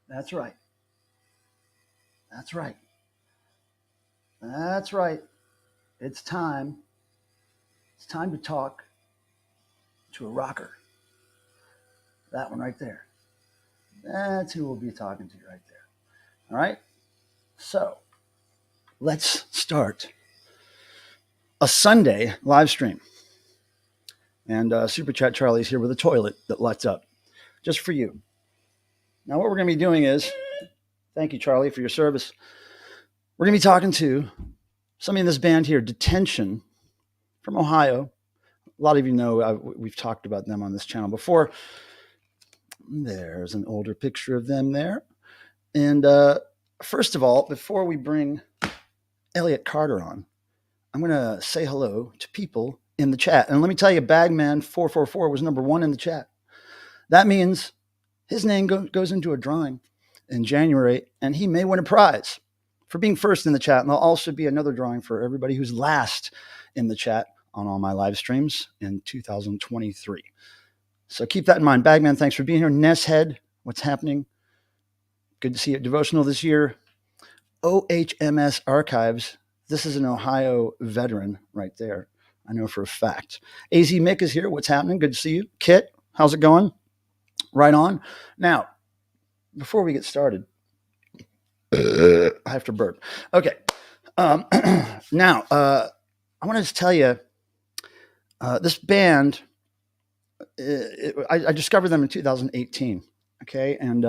That's right. That's right. That's right. It's time. It's time to talk to a rocker. That one right there. That's who we'll be talking to right there. All right. So let's start a Sunday live stream. And Super Chat Charlie's here with a toilet that lights up just for you. Now, what we're going to be doing is, thank you, Charlie, for your service. We're going to be talking to somebody in this band here, Detention, from Ohio. A lot of you know we've talked about them on this channel before. There's an older picture of them there. And first of all, before we bring Elliott Carter on, I'm going to say hello to people in the chat. And let me tell you, Bagman444 was number 1 in the chat. That means his name goes into a drawing in January, and he may win a prize for being first in the chat. And there'll also be another drawing for everybody who's last in the chat on all my live streams in 2023. So keep that in mind. Bagman, thanks for being here. Nesshead, what's happening? Good to see you at Devotional this year. OHMS Archives. This is an Ohio veteran right there. I know for a fact. AZ Mick is here. What's happening? Good to see you. Kit, how's it going? Right on. Now, before we get started, I have to burp. Okay. Now, I want to tell you, this band, I discovered them in 2018. Okay. And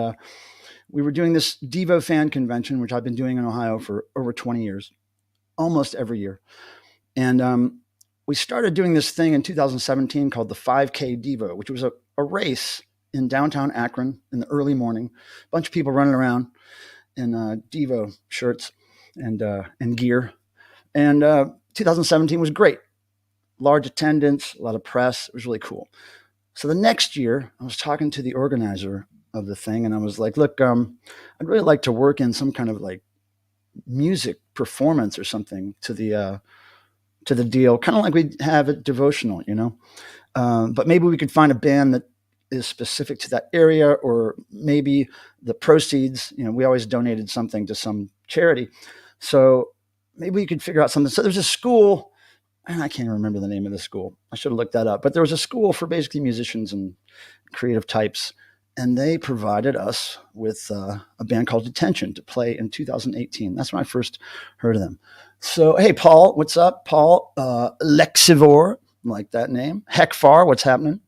we were doing this Devo fan convention, which I've been doing in Ohio for over 20 years, almost every year. And we started doing this thing in 2017 called the 5K Devo, which was a race in downtown Akron in the early morning. A bunch of people running around in Devo shirts and gear. And 2017 was great. Large attendance, a lot of press. It was really cool. So the next year, I was talking to the organizer of the thing, and I was like, look, I'd really like to work in some kind of like music performance or something to the deal, kind of like we have at Devotional, you know. But maybe we could find a band that is specific to that area, or maybe the proceeds, you know, we always donated something to some charity. So maybe we could figure out something. So there's a school, and I can't remember the name of the school. I should have looked that up. But there was a school for basically musicians and creative types, and they provided us with a band called Detention to play in 2018. That's when I first heard of them. So, hey, Paul, what's up? Paul Lexivore, like that name. Heckfar, what's happening?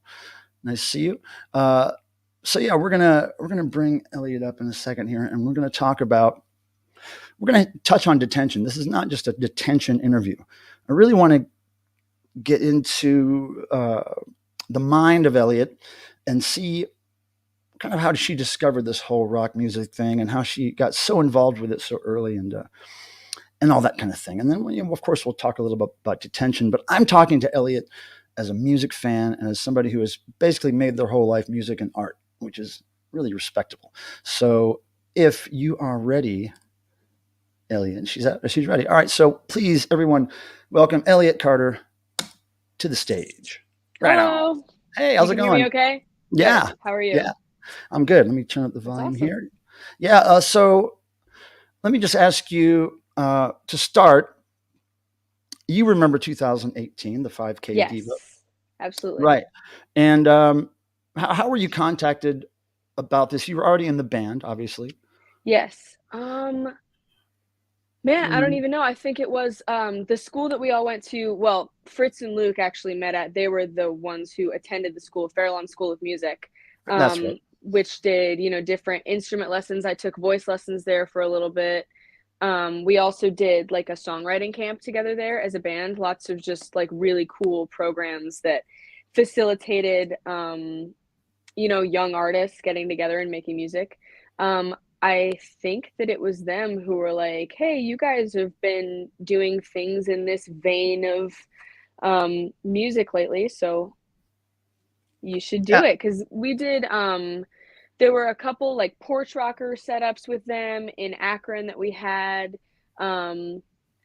Nice to see you. So yeah, we're gonna bring Elliott up in a second here, and we're gonna touch on detention. This is not just a detention interview. I really want to get into the mind of Elliott and see kind of how she discovered this whole rock music thing and how she got so involved with it so early and all that kind of thing. And then, you know, of course, we'll talk a little bit about detention. But I'm talking to Elliott as a music fan and as somebody who has basically made their whole life music and art, which is really respectable. So if you are ready, Elliott, she's ready. All right. So please, everyone, welcome Elliott Carter to the stage. Right. Hello. On. Hey, how's it going? Hear me okay? Yeah. Good. How are you? Yeah, I'm good. Let me turn up the volume here. Yeah. So let me just ask you to start. You remember 2018, the 5K yes, Devo? Absolutely. Right. And how were you contacted about this? You were already in the band, obviously. Yes. Man, I don't even know. I think it was the school that we all went to. Well, Fritz and Luke actually met at. They were the ones who attended the school, Fairlawn School of Music, That's right. which did, you know, different instrument lessons. I took voice lessons there for a little bit. We also did like a songwriting camp together there as a band. Lots of just like really cool programs that facilitated, you know, young artists getting together and making music. I think that it was them who were like, hey, you guys have been doing things in this vein of music lately, so you should do it. Because we did, there were a couple like porch rocker setups with them in Akron that we had,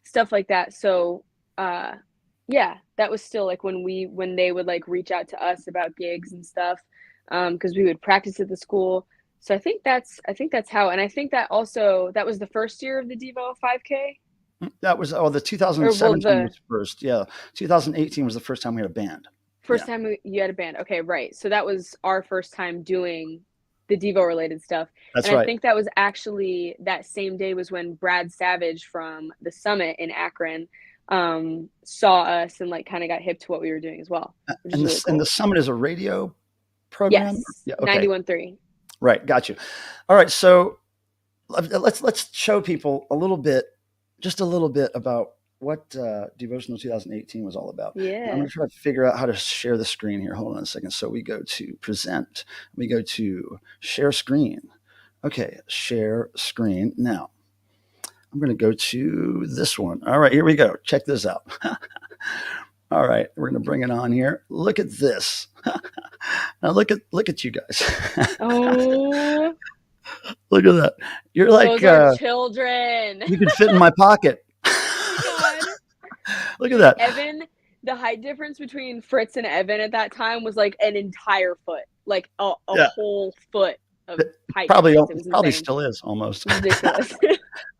stuff like that. So yeah, that was still like when they would like reach out to us about gigs and stuff, because we would practice at the school. So I think that's how, and I think that also that was the first year of the Devo 5K, That was, oh, the or well, 2017 the was first. Yeah. 2018 was the first time we had a band. first Yeah, time you had a band. Okay, right. So that was our first time doing the Devo related stuff. that's And I right. think that was actually that same day was when Brad Savage from the Summit in Akron saw us and like kind of got hip to what we were doing as well, which is And really the cool. Summit is a radio program. Yes, Yeah. Okay. 91.3. Right. Got you. All right. So let's show people a little bit, just a little bit about what Devotional 2018 was all about. And I'm Yeah. going to try to figure out how to share the screen here. Hold on a second. So we go to present, we go to share screen. Okay, share screen. Now I'm going to go to this one. All right, here we go. Check this out. All right, we're going to bring it on here. Look at this. Now look at you guys. Oh, Look at that. You're like those are children. you could fit in my pocket. Oh my God. Look at that. Evan, the height difference between Fritz and Evan at that time was like an entire foot, like a Yeah, whole foot of height probably difference. It was probably insane. still is almost. Ridiculous.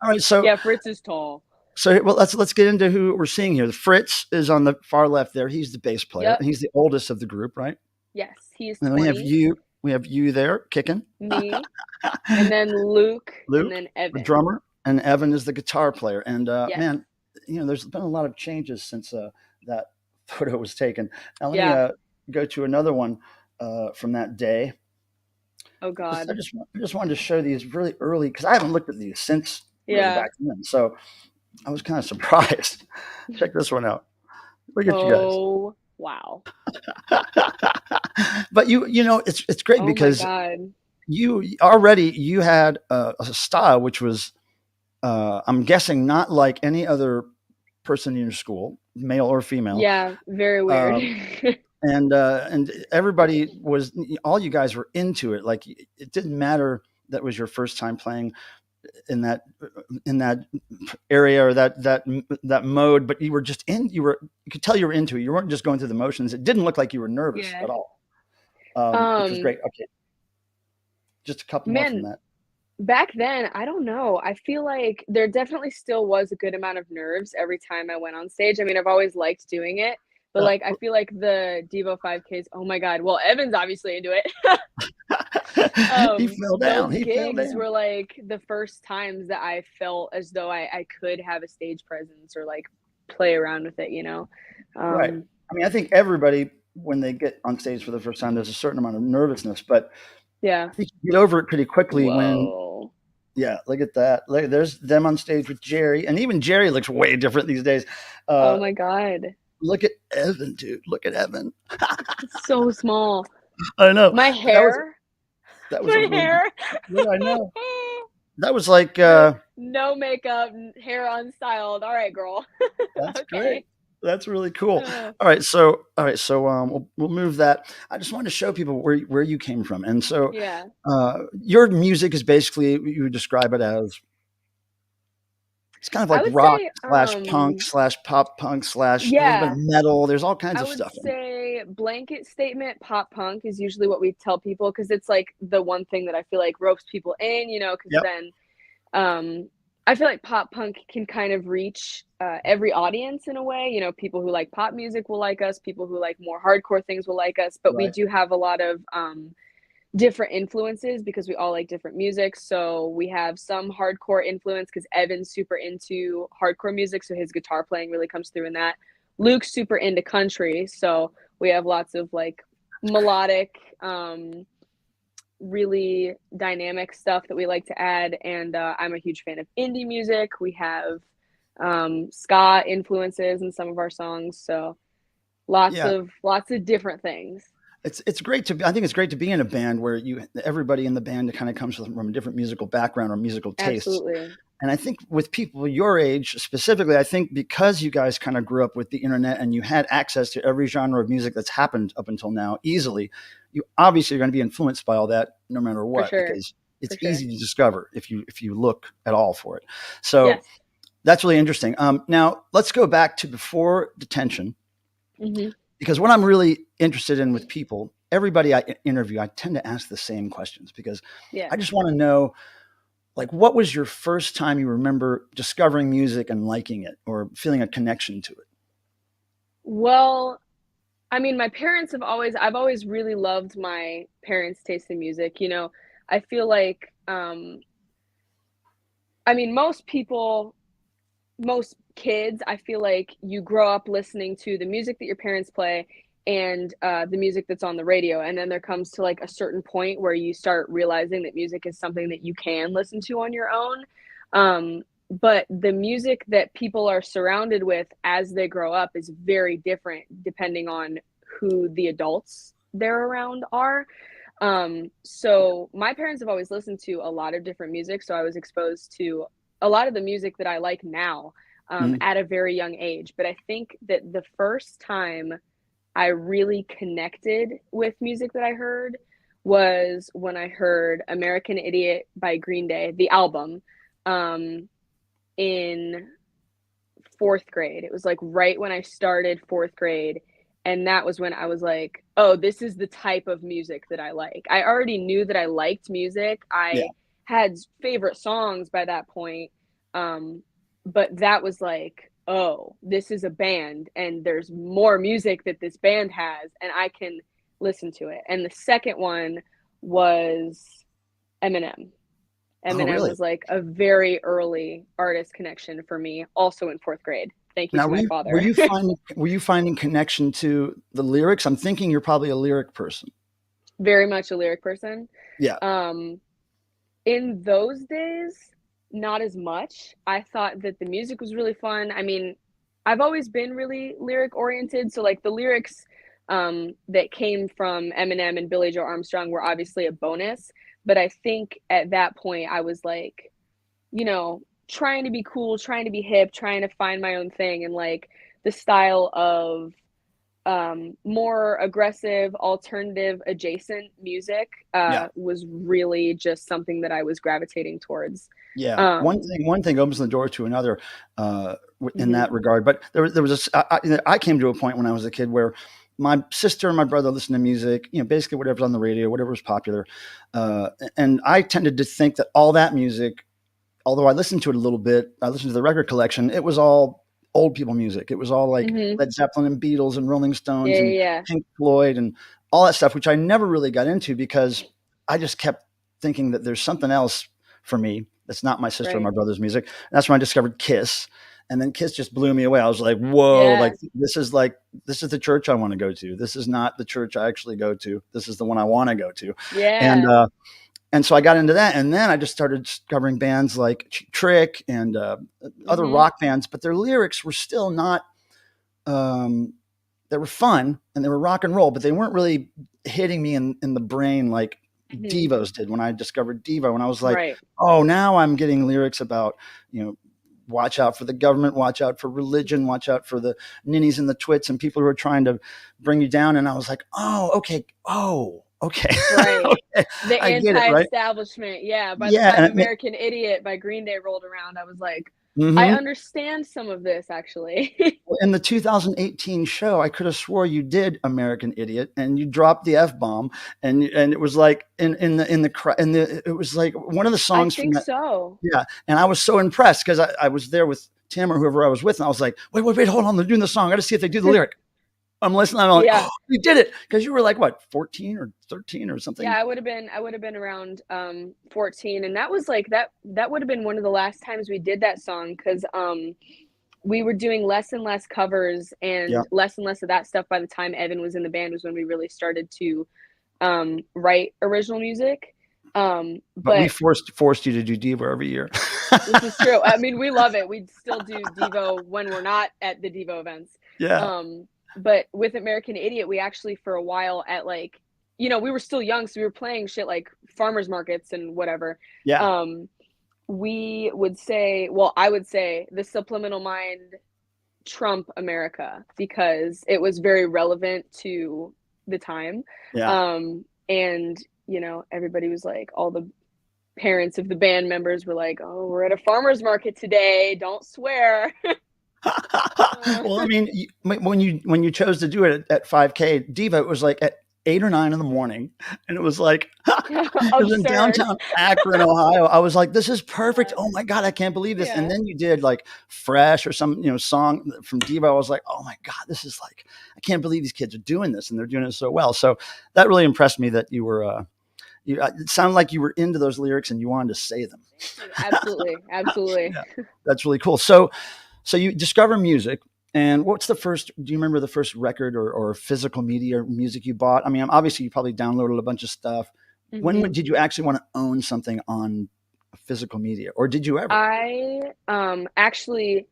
All right, so Yeah, Fritz is tall. well, let's get into who we're seeing here. Fritz is on the far left there. He's the bass player, Yep. and he's the oldest of the group, right? Yes, he's And then we have 20. you. We have you there kicking. Me, and then Luke, and Luke, then the Evan. drummer, and Evan is the guitar player. And Yes. man, there's been a lot of changes since that photo was taken. Now let me Yeah. go to another one from that day. Oh God. I just wanted to show these really early because I haven't looked at these since really Yeah. back then. So I was kind of surprised. Check this one out. Look at you guys. Oh wow. But it's great Oh my because God. you had a style which was I'm guessing not like any other person in your school, male or female. Yeah, very weird. Um, and everybody was, all you guys were into it. Like it didn't matter that was your first time playing in that area or that mode, but you were just you could tell you were into it. You weren't just going through the motions. It didn't look like you were nervous Yeah. at all, which was Um, great. Okay, just a couple more from man, that. back then, I don't know. I feel like there definitely still was a good amount of nerves every time I went on stage. I mean, I've always liked doing it, but Uh, like I feel like the Devo 5Ks, oh my God. Well, Evan's obviously into it. he fell down. Those He fell gigs down. were like the first times that I felt as though I could have a stage presence or like play around with it, you know? Right. Um, I mean, I think everybody, when they get on stage for the first time, there's a certain amount of nervousness, but yeah. I think you get over it pretty quickly when, Whoa. yeah, look at that. Look, there's them on stage with Jerry, and even Jerry looks way different these days. Oh Uh, my God. look at Evan, dude. Look at Evan. It's so small. I know. My hair. That was a My really good. hair. Yeah, I know. That was like No makeup, hair unstyled. All right, girl. that's great. Okay. That's really cool. Uh, All right, so we'll move that. I just wanted to show people where you came from, and so yeah. your music is basically, you would describe it as, it's kind of I like would rock say, slash punk slash pop punk slash a little bit of yeah, metal. There's all kinds I of would stuff in it. say blanket statement pop punk is usually what we tell people because it's like the one thing that I feel like ropes people in, you know, because Yep. then I feel like pop punk can kind of reach every audience in a way. You know, people who like pop music will like us, people who like more hardcore things will like us, but we Right. do have a lot of different influences because we all like different music. So we have some hardcore influence because Evan's super into hardcore music, so his guitar playing really comes through in that. Luke's super into country, so we have lots of like melodic, really dynamic stuff that we like to add. And I'm a huge fan of indie music. We have ska influences in some of our songs, so Yeah. lots of different things. It's great I think it's great to be in a band where everybody in the band kind of comes from a different musical background or musical tastes. Absolutely. And I think with people your age specifically, I think because you guys kind of grew up with the internet and you had access to every genre of music that's happened up until now easily, you obviously are going to be influenced by all that no matter what, Sure. because it's For sure. easy to discover if you look at all for it. So Yes. that's really interesting. Now let's go back to before detention, Mm-hmm. because what I'm really interested in with people everybody I interview, I tend to ask the same questions because Yeah. I just want to know, like, what was your first time you remember discovering music and liking it or feeling a connection to it? Well, I mean, I've always really loved my parents' taste in music. I feel like, I mean, most kids, I feel like you grow up listening to the music that your parents play and the music that's on the radio. And then there comes to like a certain point where you start realizing that music is something that you can listen to on your own. But the music that people are surrounded with as they grow up is very different depending on who the adults they're around are. So my parents have always listened to a lot of different music, so I was exposed to a lot of the music that I like now, Mm, at a very young age. But I think that the first time I really connected with music that I heard was when I heard American Idiot by Green Day, the album, um, in fourth grade. It was like right when I started fourth grade. And that was when I was like, oh, this is the type of music that I like. I already knew that I liked music. yeah. I had favorite songs by that point. Um, but that was like, oh, this is a band and there's more music that this band has and I can listen to it. And the second one was Eminem. Oh, Eminem really? was like a very early artist connection for me, also in fourth grade. Thank you Now, to my father. were you finding connection to the lyrics? I'm thinking you're probably a lyric person. Very much a lyric person. Yeah, Um, in those days, not as much. I thought that the music was really fun. I mean, I've always been really lyric oriented, so like the lyrics that came from Eminem and Billy Joe Armstrong were obviously a bonus. But I think at that point, I was like, trying to be cool, trying to be hip, trying to find my own thing, and like the style of more aggressive, alternative, adjacent music yeah, was really just something that I was gravitating towards. yeah. Um, One thing opens the door to another in mhm, that regard. But there was I came to a point when I was a kid where my sister and my brother listened to music, basically whatever's on the radio, whatever was popular, and I tended to think that all that music, although I listened to it a little bit, I listened to the record collection. It was all old people music. It was all like mhm, Led Zeppelin and Beatles and Rolling yeah, Stones yeah, and yeah, Pink Floyd and all that stuff, which I never really got into because I just kept thinking that there's something else for me that's not my sister or right, my brother's music. And that's when I discovered Kiss. And then Kiss just blew me away. I was whoa, yeah, like this is the church I want to go to. This is not the church I actually go to. This is the one I want to go to. And yeah, and so I got into that, and then I just started discovering bands like Trick and other mhm, rock bands, but their lyrics were still not. Um, they were fun and they were rock and roll, but they weren't really hitting me in the brain like mhm, Devo's did when I discovered Devo. And I was like, right, oh, now I'm getting lyrics about, you know, watch out for the government, watch out for religion, watch out for the ninnies and the twits and people who are trying to bring you down. And I was like, oh, okay. Oh, okay. right. Okay. The I get it. Right. anti-establishment, yeah. By the Yeah. time And American Idiot by Green Day rolled around, I was like, I mhm. understand some of this actually. Well, in the 2018 show, I could have swore you did American Idiot, and you dropped the f bomb, and it was like it was like one of the I songs from think that. so. Yeah, and I was so impressed because I was there with Tim or whoever I was with, and I was like, wait, hold on, they're doing the song. I got to see if they do the lyric. I'm listening. I'm like, Yeah. oh, you did it because you were like what 14 or 13 or Yeah, something. I would have been around 14, and that was like that would have been one of the last times we did that song cuz we were doing less and less covers Yeah, and less of that stuff by the time Evan was in the band was when we really started to write original music. but we But forced you to do Diva every year. this is true. I mean, we love it. We'd still do Devo when we're not at the Devo events. Yeah, But with American Idiot, we actually for a while at like, we were still young, so we were playing shit like farmers markets and whatever. yeah, Um, we would say, well, I would say the subliminal mind trump America because it was very relevant to the time. yeah. And everybody was like, all the parents of the band members were like, "Oh, we're at a farmer's market today. Don't swear." Well, I mean, when you chose to do it at 5K Diva, it was like 8 or 9 in the morning, and it was like it was in Absurd. downtown Akron, Ohio. I was like, "This is perfect. Yeah. Oh my god, I can't believe this." And Yeah. then you did like Fresh or some, song from Devo. I was like, "Oh my god, this is like I can't believe these kids are doing this and they're doing it so well." So that really impressed me that you were it sounded like you were into those lyrics and you wanted to say them. Thank you. Absolutely. Absolutely. Yeah. That's really cool. So you discover music, and what's the first? Do you remember the first record or physical media or music you bought? I mean, obviously you probably downloaded a bunch of stuff. When Hmm. did you actually want to own something on physical media, or did you ever? I actually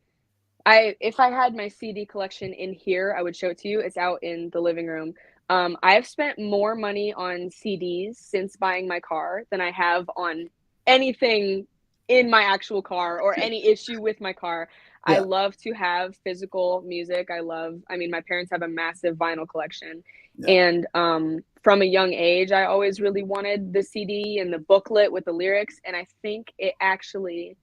I if I had my CD collection in here, I would show it to you. It's out in the living room. I've spent more money on CDs since buying my car than I have on anything in my actual car or any issue with my car. I Yeah, love to have physical music. I mean, my parents have a massive vinyl collection. yeah. And from a young age, I always really wanted the CD and the booklet with the lyrics. And I think it actually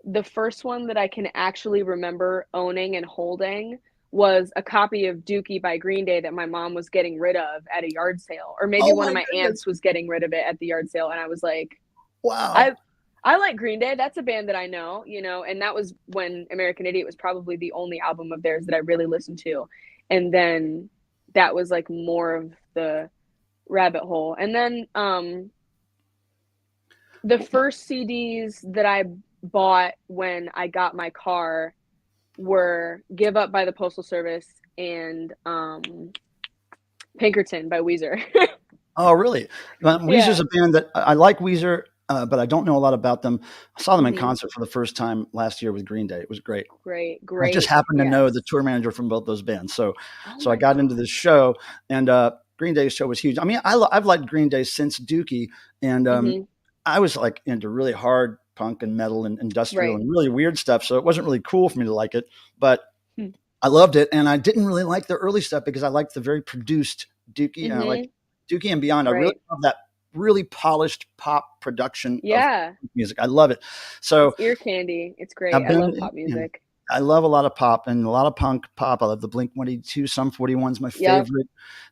the first one that I can actually remember owning and holding was a copy of Dookie by Green Day that my mom was getting rid of at a yard sale, or maybe Oh one of my my goodness! aunts was getting rid of it at the yard sale, and I was like, Wow. I I like Green Day. That's a band that I know, and that was when American Idiot was probably the only album of theirs that I really listened to. And then that was like more of the rabbit hole. And then the first CDs that I bought when I got my car were Give Up by the Postal Service and Pinkerton by Weezer. Oh, really? Weezer's Yeah. a band that I like Weezer, but I don't know a lot about them. I saw them in Hmm. concert for the first time last year with Green Day. It was great. Great, I just great. happened to know the Yes. tour manager from both those bands. So Oh so I my got into God. this show, and Green Day's show was huge. I mean, I've liked Green Day since Dookie, and Hmm. I was like into really hard punk and metal and industrial Right. and really weird stuff. So it wasn't really cool for me to like it, but Hmm. I loved it. And I didn't really like the early stuff because I liked the very produced Dookie, and I like Hmm. Dookie and Beyond. I really Right. love that really polished pop production of Yeah. music. I love it. So It's ear candy. It's great. I've I love been, pop music. I love a lot of pop and a lot of punk pop. I love the Blink 182, Sum 41's my Yep. favorite.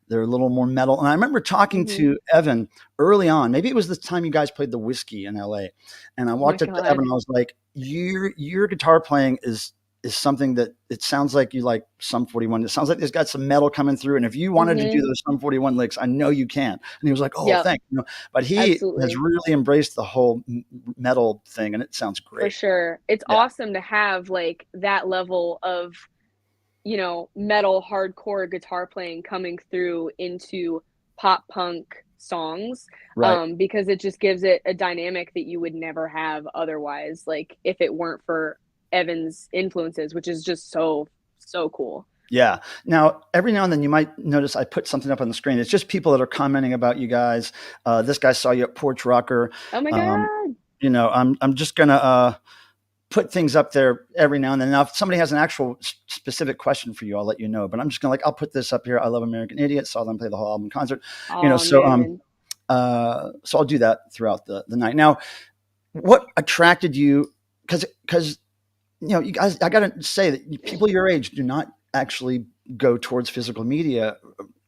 They're a little more metal. And I remember talking Hmm. to Evan early on. Maybe it was the time you guys played the Whiskey in LA. And I Oh my walked up to Evan God. and I was like, your guitar playing is something that it sounds like you like Sum 41. It sounds like there's got some metal coming through. And if you wanted to do Hmm. those Sum 41 licks, I know you can. And he was like, oh, Yep. thanks. But he has Absolutely. really embraced the whole metal thing, and it sounds For great. sure. It's Yeah. awesome to have like that level of metal hardcore guitar playing coming through into pop punk songs, Right. because it just gives it a dynamic that you would never have otherwise, like if it weren't for Evan's influences, which is just so, so cool. Yeah. Now, every now and then you might notice I put something up on the screen. It's just people that are commenting about you guys. This guy saw you at Porch Rocker. Oh my Um, God. I'm just gonna put things up there every now and then. Now, if somebody has an actual specific question for you, I'll let you know. But I'm just gonna I'll put this up here. I love American Idiot. Saw them play the whole album in concert. Oh So man. so I'll do that throughout the night. Now, what attracted you? Because you guys, I gotta say that people your age do not actually go towards physical media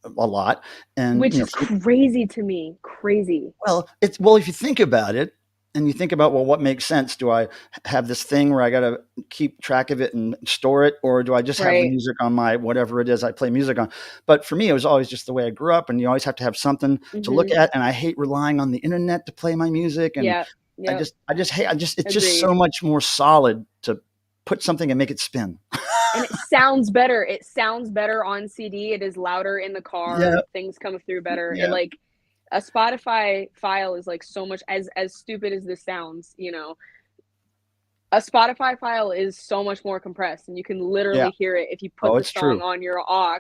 a lot, and Which is crazy to me. Crazy. well, if you think about it, and you think about, well, what makes sense? Do I have this thing where I got to keep track of it and store it, or do I just have the Right. music on my whatever it is I play music on? But for me, it was always just the way I grew up, and you always have to have something to look Hmm. at. And I hate relying on the internet to play my music, and Yep. I Yep. just, I just hate. It's just so Agreed. much more solid to put something and make it spin. And it sounds better. It sounds better on CD. It is louder in the Yeah, car. Things come through better. It yeah. like a Spotify file is like so much as stupid as this sounds, a Spotify file is so much more compressed and you can Yeah. literally hear it if you Oh, put the it's song true. on your aux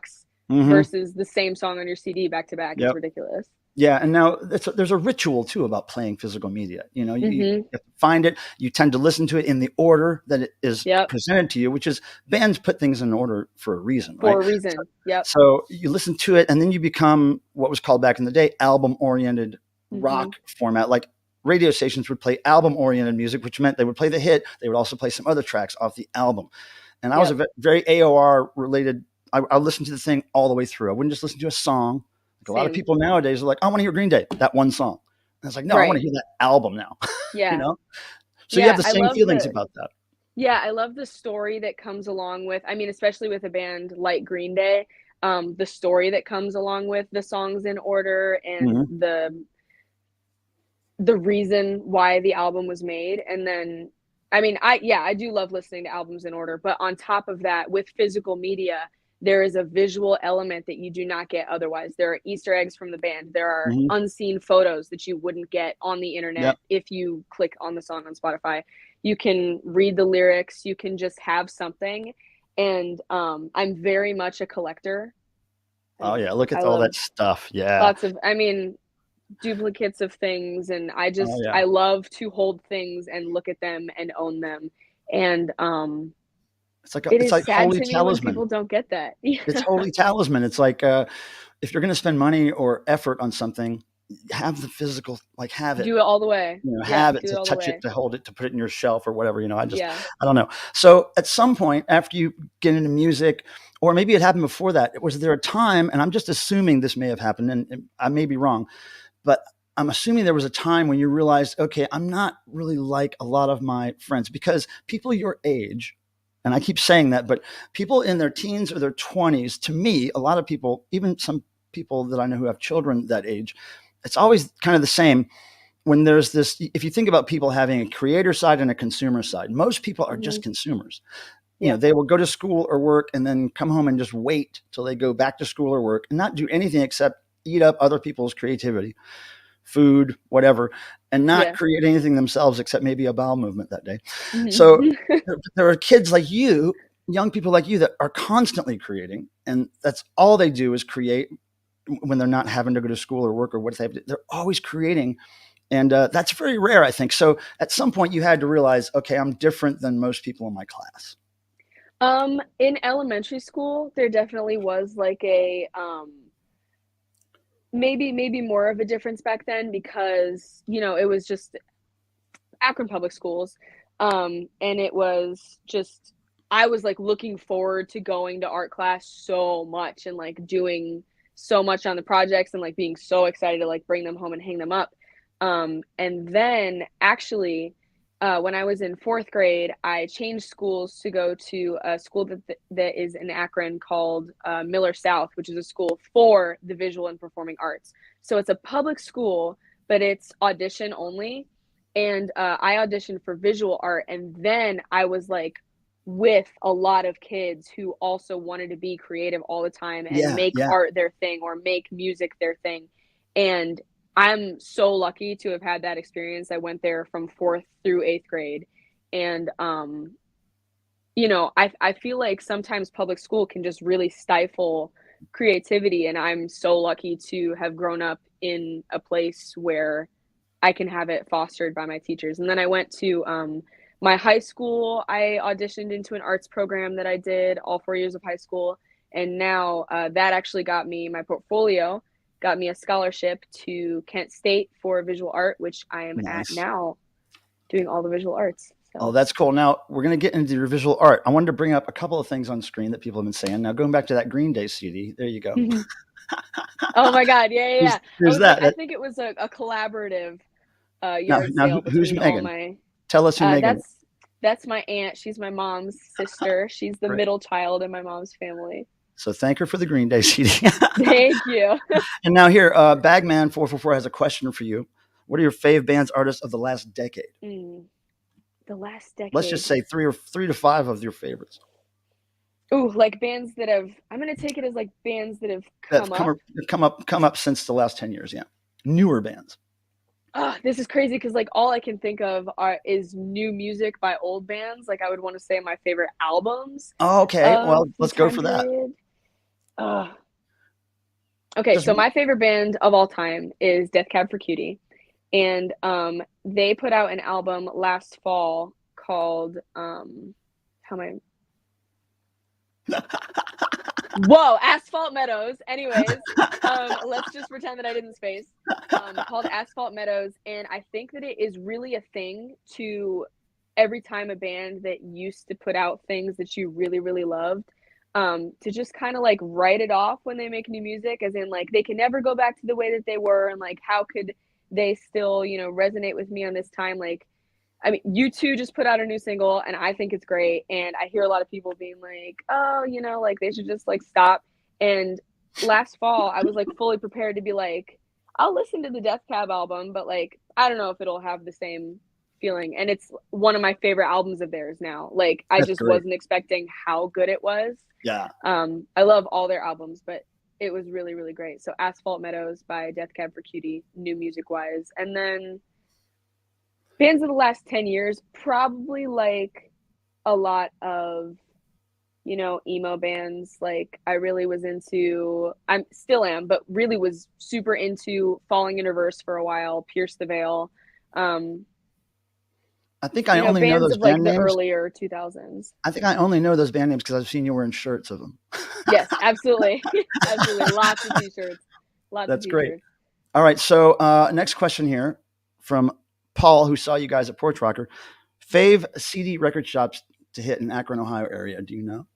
Mhm. versus the same song on your CD back to back. It's Yep. ridiculous. Yeah, and now there's a ritual too about playing physical media. You Mhm. have to find it. You tend to listen to it in the order that it is Yep. presented to you, which is bands put things in order for a reason, For right? a reason. Yep. So you listen to it, and then you become what was called back in the day album-oriented rock Mhm. format. Like radio stations would play album-oriented music, which meant they would play the hit. They would also play some other tracks off the album. And I was a Yep. very AOR related. I listened to the thing all the way through. I wouldn't just listen to a song. Like a lot of Same. people nowadays are like, I want to hear Green Day, that one song. And it's like, no, I want to Right. hear that album now. You Yeah. know? So you have Yeah. the same feelings about that. I love the story that comes along with, I mean, especially with a band like Green Day, the story that comes along with the songs in order and Hmm. the reason why the album was made. And then, I mean, I do love listening to albums in order, but on top of that, with physical media, there is a visual element that you do not get otherwise. There are Easter eggs from the band. There are Hmm. unseen photos that you wouldn't get on the internet Yep. if you click on the song on Spotify. You can read the lyrics, you can just have something. And I'm very much a collector. Oh And yeah. Look I at all love that stuff. Yeah. lots of, I mean, duplicates of things, and Oh yeah. I love to hold things and look at them and own them. And it It's is like sad holy to me when talisman. people don't get that. It's holy talisman. It's like if you're going to spend money or effort on something, have the physical, like have it, Do it all the way. Yeah, have it do it to all the touch it, way. to hold it, to put it in your shelf or whatever. Yeah. I don't know. So at some point after you get into music, or maybe it happened before that, was there a time, and I'm just assuming this may have happened, and I may be wrong, but I'm assuming there was a time when you realized, okay, I'm not really like a lot of my friends, because people your age, and I keep saying that, but people in their teens or their 20s, to me, a lot of people, even some people that I know who have children that age, it's always kind of the same. When there's this, if you think about people having a creator side and a consumer side, most people are just Hmm. consumers. Yeah. They will go to school or work and then come home and just wait till they go back to school or work and not do anything except eat up other people's creativity, food, whatever, and not Yeah. create anything themselves except maybe a bowel movement that day. So Hmm. there are kids like you, young people like you, that are constantly creating, and that's all they do is create when they're not having to go to school or work or what they have to. They're always creating, and that's very rare, I think. So at some point, you had to realize, okay, I'm different than most people in my class. In elementary school, there definitely was like a maybe more of a difference back then because, it was just Akron Public Schools. And it was just I was like looking forward to going to art class so much and like doing so much on the projects and like being so excited to like bring them home and hang them up. And then actually, when I was in fourth grade, I changed schools to go to a school that is in Akron called Miller South, which is a school for the visual and performing arts. So it's a public school, but it's audition only. And I auditioned for visual art, and then I was like with a lot of kids who also wanted to be creative all the time and Yeah, make yeah. art their thing or make music their thing. And I'm so lucky to have had that experience. I went there from fourth through eighth grade. And, I feel like sometimes public school can just really stifle creativity. And I'm so lucky to have grown up in a place where I can have it fostered by my teachers. And then I went to my high school. I auditioned into an arts program that I did all 4 years of high school. And now that actually got me my portfolio, got me a scholarship to Kent State for visual art, which I am at Nice. now doing all the visual arts. Oh, So, that's cool. Now we're going to get into your visual art. I wanted to bring up a couple of things on screen that people have been saying. Now, going back to that Green Day CD, there you go. oh my God. Yeah, yeah, yeah. I Who's was like, that? I think it was a collaborative Now, yard sale who's between all Megan? my Tell us who Megan is. that's my aunt. She's my mom's sister. She's the Right. middle child in my mom's family. So thank her for the Green Day CD. Thank you. And now here, Bagman444 has a question for you. What are your fave bands, artists of the last decade? Mm, the last Let's just decade. say three to five of your favorites Ooh, like bands that have. I'm gonna take it as like bands that have that come have up. come up since the last 10 years. Yeah, newer bands. Oh, this is crazy because like all I can think of is new music by old bands. Like I would want to say my favorite albums Oh, okay, of well, the let's go time for that. period. Uh, okay, Just so my favorite band of all time is Death Cab for Cutie, and they put out an album last fall called how am I Whoa, Asphalt Meadows. Anyways, let's just pretend that I didn't space. Called Asphalt Meadows, and I think that it is really a thing to every time a band that used to put out things that you really, really loved to just kind of like write it off when they make new music, as in like they can never go back to the way that they were, and like how could they still, you know, resonate with me on this time. Like, I mean, U2 just put out a new single and I think it's great, and I hear a lot of people being like, oh, you know, like they should just like stop. And last fall I was like fully prepared to be like, I'll listen to the Death Cab album, but like I don't know if it'll have the same feeling. And it's one of my favorite albums of theirs now. Like I That's just great. wasn't expecting how good it was. Yeah. I love all their albums, but it was really, really great. So Asphalt Meadows by Death Cab for Cutie, new music wise. And then bands of the last 10 years, probably like a lot of, you know, emo bands. Like I really was into, I'm still am, but really was super into Falling in Reverse for a while, Pierce the Veil. I think I You know, only know bands those of like band the names. earlier 2000s. I think I only know those band names because I've seen you wearing shirts of them. Yes, absolutely. Absolutely. Lots of t-shirts. Lots of That's great. t-shirts. All right. So next question here from Paul, who saw you guys at Porch Rocker. Fave CD record shops to hit in Akron, Ohio area. Do you know?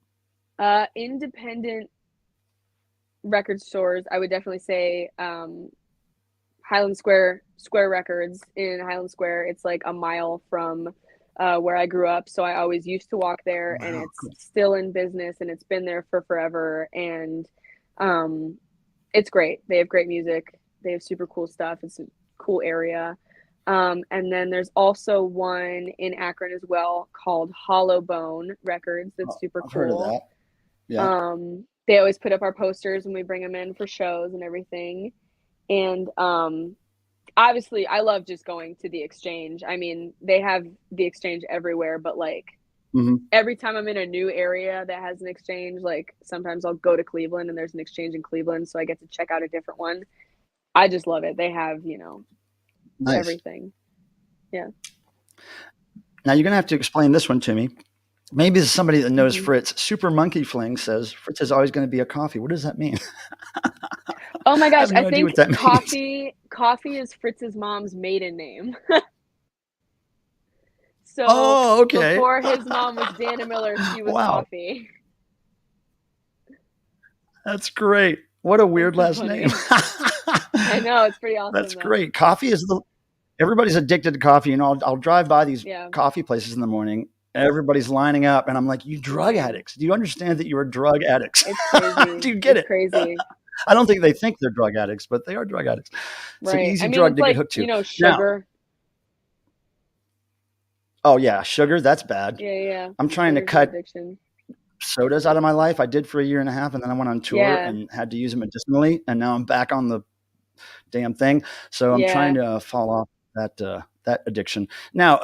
Independent record stores, I would definitely say Highland Square Records in Highland Square. It's like a mile from where I grew up, so I always used to walk there, and Wow. it's Cool. still in business, and it's been there for forever. And it's great. They have great music. They have super cool stuff. It's a cool area. And then there's also one in Akron as well called Hollow Bone Records. That's super I've heard of cool. that. Yeah. They always put up our posters when we bring them in for shows and everything. And obviously I love just going to the Exchange. I mean, they have the Exchange everywhere, but like every time I'm in a new area that has an Exchange, like sometimes I'll go to Cleveland and there's an Exchange in Cleveland, so I get to check out a different one. I just love it. They have, you know, Nice. everything. Yeah. Now you're going to have to explain this one to me. Maybe this is somebody that knows Fritz. Super Monkey Fling says Fritz is always going to be a coffee. What does that mean? Oh my gosh, I have no I idea think what that means. coffee is Fritz's mom's maiden name. So Oh, okay. before his mom was Dana Miller, she was Wow. Coffee. That's great. What a weird It's so last funny. name. I know, it's pretty awesome. That's great. Coffee is everybody's addicted to coffee. You know, I'll drive by these coffee places in the morning. Everybody's lining up, and I'm like, "You drug addicts! Do you understand that you are drug addicts? It's crazy. Do you get It's it? Crazy. I don't think they think they're drug addicts, but they are drug addicts. It's an easy drug to like, get hooked to. You know, sugar. Now, oh yeah, sugar. That's bad. Yeah. I'm trying to cut addiction. sodas out of my life. I did for a year and a half, and then I went on tour and had to use them medicinally, and now I'm back on the damn thing. So I'm trying to fall off that addiction. Now,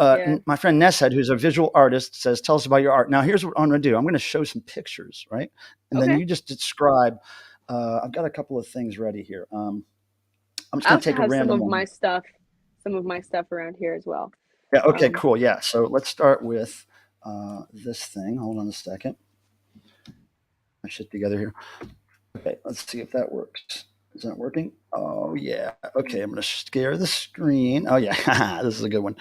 my friend Nesshead, who's a visual artist, says, "Tell us about your art." Now, here's what I'm going to do. I'm going to show some pictures, right? And then you just describe. I've got a couple of things ready here. I'm just going to take a random one. Some of my stuff around here as well. Yeah. Okay. Cool. Yeah. So let's start with this thing. Hold on a second. I shit together here. Okay. Let's see if that works. Is that working? Oh yeah. Okay, I'm going to share the screen. Oh yeah, this is a good one.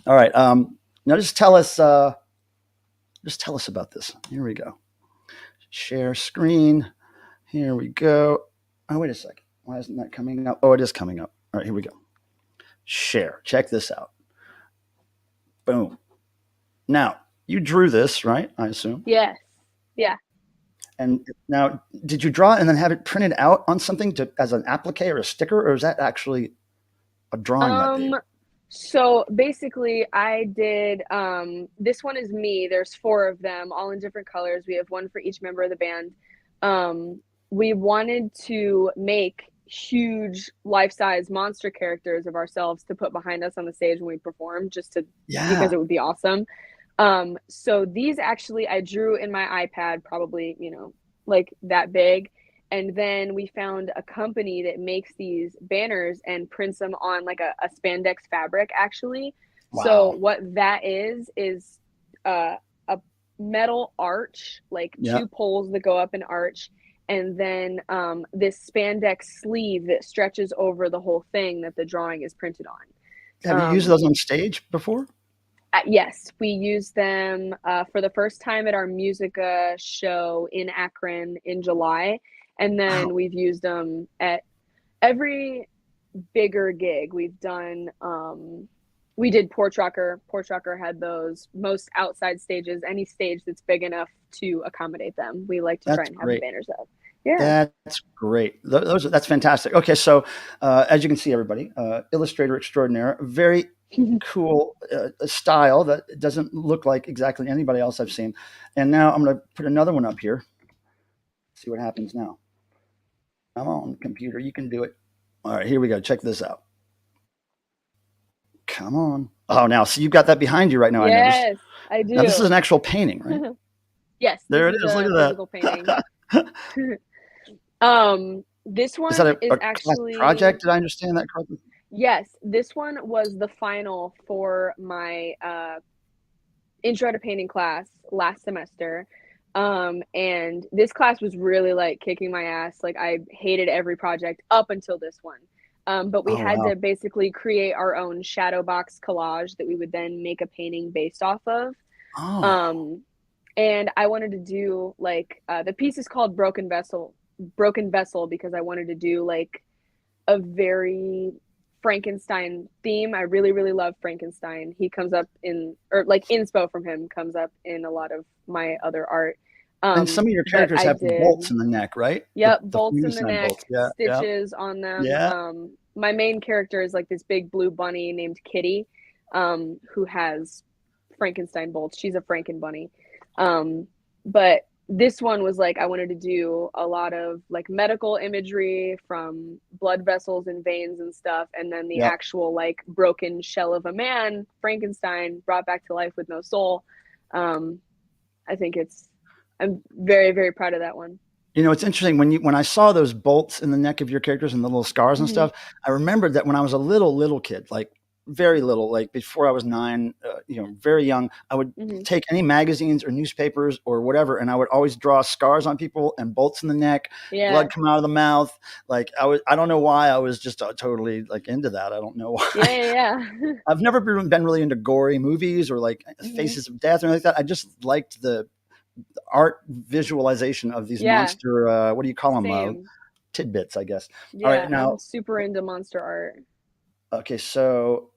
All right. Now just tell us about this. Here we go. Share screen. Here we go. Oh wait a second. Why isn't that coming up? Oh, it is coming up. All right, here we go. Share. Check this out. Boom. Now you drew this, right? I assume. Yes. Yeah. And now, did you draw it and then have it printed out on something as an applique or a sticker, or is that actually a drawing that big? So basically, I did. This one is me. There's 4 of them, all in different colors. We have one for each member of the band. We wanted to make huge life-size monster characters of ourselves to put behind us on the stage when we perform, just to because it would be awesome. So these actually I drew in my iPad, probably, you know, like that big. And then we found a company that makes these banners and prints them on like a spandex fabric, actually. Wow. So what that is a metal arch, like 2 poles that go up an arch. And then this spandex sleeve that stretches over the whole thing that the drawing is printed on. Have you used those on stage before? Yes, we used them for the first time at our Musica show in Akron in July, and Wow, then we've used them at every bigger gig we've done. We did Porch Rocker. Porch Rocker had those most outside stages, any stage that's big enough to accommodate them. We like to try that's and have the great. banners up. Yeah. That's great. That's fantastic. Okay, so as you can see, everybody, illustrator extraordinaire, very cool style that doesn't look like exactly anybody else I've seen. And now I'm going to put another one up here. See what happens now. Come on, computer, you can do it. All right, here we go. Check this out. Come on. Oh, now, so you've got that behind you right now. I noticed. Yes, I Now this is do. an actual painting, right? Yes, this There it is is. Look a at physical painting. that. This Is that one is a class actually, project? Did I understand that correctly? yes, this one was the final for my intro to painting class last semester. And this class was really like kicking my ass. Like I hated every project up until this one. But we Oh had wow. to basically create our own shadow box collage that we would then make a painting based off of. Oh. Um, and I wanted to do like the piece is called Broken Vessel because I wanted to do like a very Frankenstein theme. I really, really love Frankenstein. He comes up in, or like inspo from him comes up in a lot of my other art. And some of your But characters I have the did, bolts in the neck, right? The yep, bolts in the Frankenstein neck, bolts. Yeah, yeah, stitches on them. yeah. My main character is like this big blue bunny named Kitty, who has Frankenstein bolts. She's a Franken bunny. Um, but this one was like I wanted to do a lot of like medical imagery from blood vessels and veins and stuff, and then the Yep. actual like broken shell of a man, Frankenstein, brought back to life with no soul. Um, I think it's I'm very, very proud of that one. You know, it's interesting when I saw those bolts in the neck of your characters and the little scars and Mm-hmm. stuff. I remembered that when I was a little kid, like very little, like before I was 9, very young, I would Mm-hmm. take any magazines or newspapers or whatever, and I would always draw scars on people and bolts in the neck, blood Yeah. come out of the mouth. Like I don't know why I was just totally like into that. I don't know Yeah, why. yeah, yeah. I've never been really into gory movies or like Mm-hmm. faces of death or anything like that. I just liked the art visualization of these Yeah, monster what do you call them, same. tidbits, I guess. All Yeah, right, I'm now, super into monster art. okay, so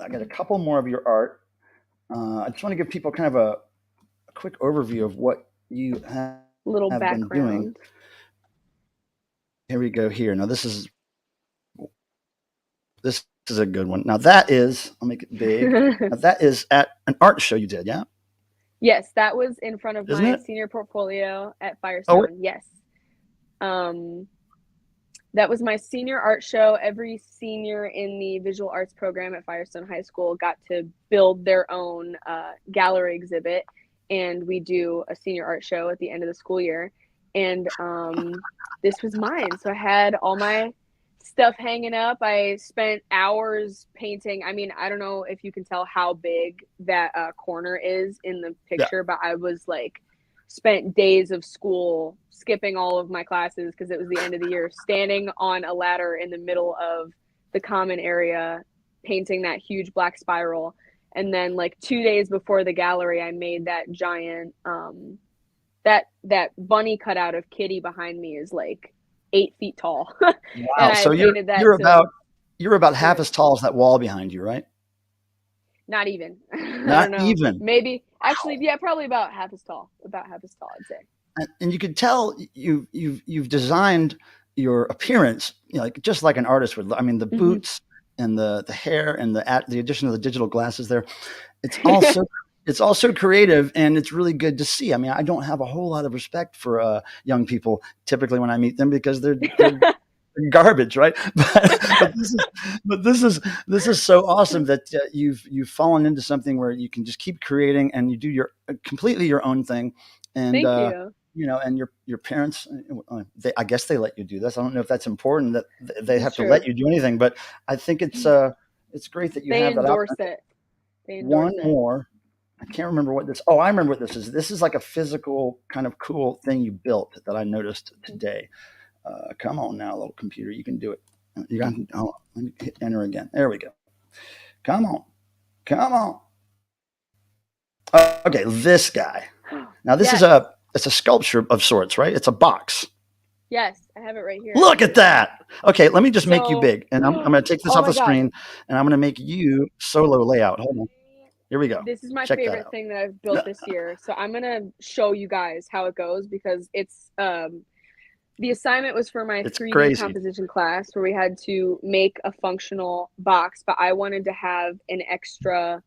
I got a couple more of your art. I just want to give people kind of a quick overview of what you Little have been doing. background. Here we go. Here now, this is a good one. Now that is, I'll make it big. Now that is at an art show you did, yeah, Yes, that was in front of isn't my it? senior portfolio at Oh wait. Firestone. Yes. Um, that was my senior art show. Every senior in the visual arts program at Firestone High School got to build their own gallery exhibit, and we do a senior art show at the end of the school year. And this was mine. So I had all my stuff hanging up. I spent hours painting. I mean, I don't know if you can tell how big that corner is in the Yeah. picture, but I was like spent days of school skipping all of my classes because it was the end of the year, standing on a ladder in the middle of the common area, painting that huge black spiral. And then like 2 days before the gallery, I made that giant that bunny cutout of Kitty behind me is like 8 feet tall. And Wow. I So painted that you're about to you're about go half ahead. as tall as that wall behind you, right? Not even. I Not don't know. even. Maybe actually, Wow. yeah, probably about half as tall. About half as tall, I'd say. And you could tell you've designed your appearance, like just like an artist would. I mean, the Mm-hmm. boots and the hair and the addition of the digital glasses there. It's also it's also creative and it's really good to see. I mean, I don't have a whole lot of respect for young people typically when I meet them because they're garbage, right? But this is so awesome that you've fallen into something where you can just keep creating and you do your completely your own thing, and Thank you. and your parents, I guess they let you do this. I don't know if that's important that they It's have to let true. you do anything, but I think it's great that you They have that out. endorse it. They One endorse it. more. I can't remember what this. Oh, I remember what this is. This is like a physical kind of cool thing you built that I noticed today. Come on now, little computer, you can do it. You got. Oh, let me hit enter again. There we go. Come on. Come on. Okay, this guy. Now this is Yes. it's a sculpture of sorts, right? It's a box. Yes, I have it right here Look at actually. that. Okay, let me just make you So, big, and I'm going to take this oh off my the gosh. screen, and I'm going to make you solo layout. Hold on. Here we go. This is my Check that favorite out. thing that I've built this year. So I'm gonna show you guys how it goes because it's the assignment was for my It's 3D crazy. composition class where we had to make a functional box, but I wanted to have an extra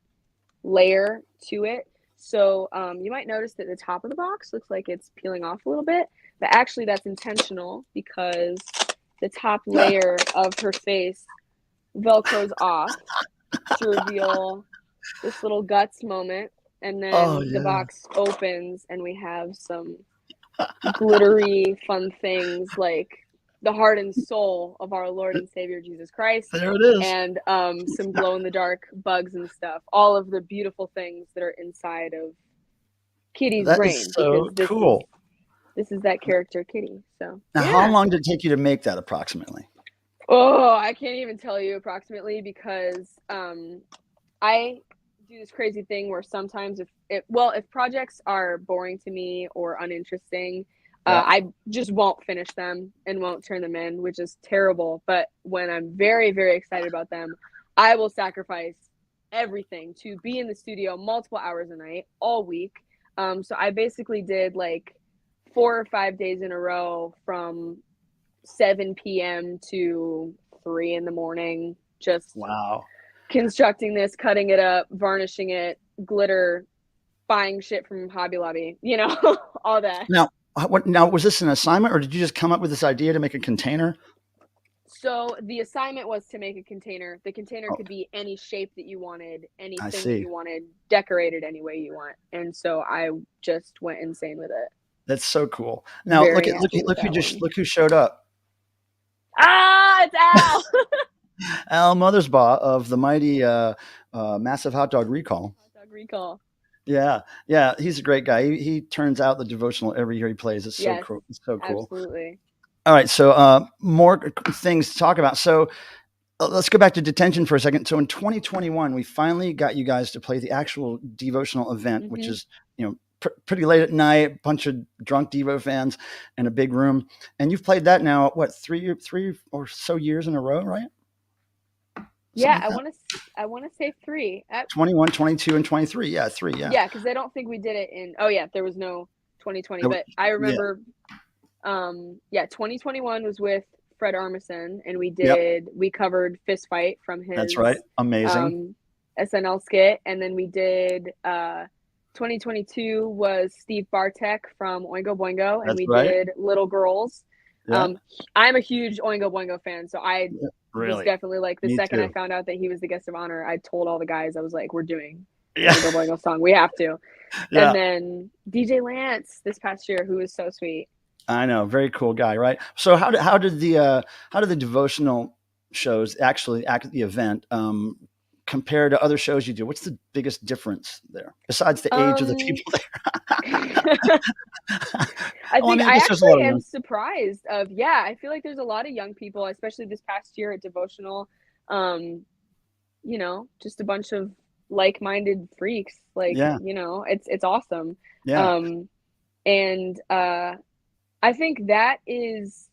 layer to it. So you might notice that the top of the box looks like it's peeling off a little bit, but actually that's intentional because the top layer of her face velcros off to reveal this little guts moment, and Oh then the yeah. box opens and we have some glittery fun things like the heart and soul of our Lord and Savior Jesus Christ, There it is. and some glow in the dark bugs and stuff, all of the beautiful things that are inside of Kitty's That is brain, so because cool. this is that character Kitty. So Now, how yeah. long did it take you to make that approximately? Oh, I can't even tell you approximately because I do this crazy thing where sometimes if projects are boring to me or uninteresting, Yeah. I just won't finish them and won't turn them in, which is terrible. But when I'm very, very excited about them, I will sacrifice everything to be in the studio multiple hours a night all week. So I basically did like 4 or 5 days in a row from 7 p.m. to 3 in the morning, just Wow. constructing this, cutting it up, varnishing it, glitter, buying shit from Hobby Lobby, all that. Now, now was this an assignment, or did you just come up with this idea to make a container? So the assignment was to make a container. The container Oh, could be any shape that you wanted, I anything that see. you wanted, decorated any way you want. And so I just went insane with it. That's so cool. Now Very happy with look who that just one. look who showed up. Ah, it's Al. Al Mothersbaugh of the mighty Massive Hot Dog Recall. Hot dog recall. Yeah, yeah, he's a great guy. He turns out the devotional every year he plays. It's so Yes, cool. It's so cool. absolutely. All right, so more things to talk about. So let's go back to detention for a second. So in 2021, we finally got you guys to play the actual devotional event, which Mm-hmm. is pretty late at night, a bunch of drunk Devo fans in a big room, and you've played that now what three or so years in a row, right? Something Yeah, like that. I want to say three. 21, 22, and 23. Yeah, three. Yeah. Yeah, because I don't think we did it in. Oh yeah, there was no 2020, No, but I yeah. remember. Yeah, 2021 was with Fred Armisen, and Yep. we covered Fist Fight from That's right. his Amazing. SNL skit, and then we did 2022 was Steve Bartek from Oingo Boingo, and That's we right. did Little Girls. Yeah. I'm a huge Oingo Boingo fan, so I was Really. definitely like the Me second I too. found out that he was the guest of honor, I told all the guys, I was like, we're doing Yeah. Oingo Boingo song, we have to. And Yeah. then DJ Lance this past year, who was so sweet. I know, very cool guy, right? So how did the devotional shows actually act at the event compare to other shows you do? What's the biggest difference there besides the age of the Um, people I there? Well, I think mean, I I guess there's a lot actually of am young. surprised of, yeah, I feel like there's a lot of young people, especially this past year at devotional. Um, just a bunch of like-minded freaks. Like, Yeah, it's awesome. yeah, Um, and I think that is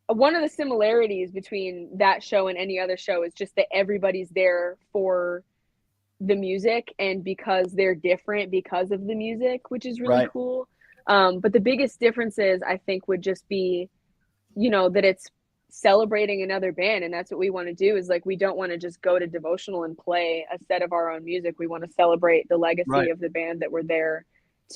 one of the similarities between that show and any other show is just that everybody's there for the music and because they're different because of the music, which is really right, cool. But the biggest differences I think would just be, that it's celebrating another band, and that's what we want to do. Is like we don't want to just go to devotional and play a set of our own music. We want to celebrate the legacy right. of the band that we're there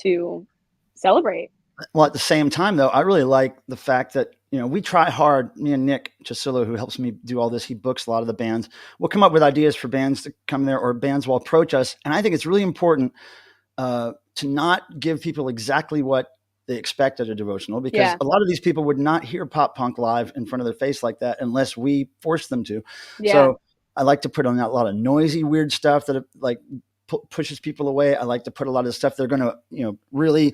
to celebrate. Well, at the same time, though, I really like the fact that we try hard. Me and Nick Chasillo, who helps me do all this, he books a lot of the bands. We'll come up with ideas for bands to come there, or bands will approach us, and I think it's really important to not give people exactly what they expect at a devotional, because Yeah, a lot of these people would not hear pop punk live in front of their face like that unless we force them to. yeah, So I like to put on a lot of noisy, weird stuff that like pushes people away. I like to put a lot of the stuff they're going to, really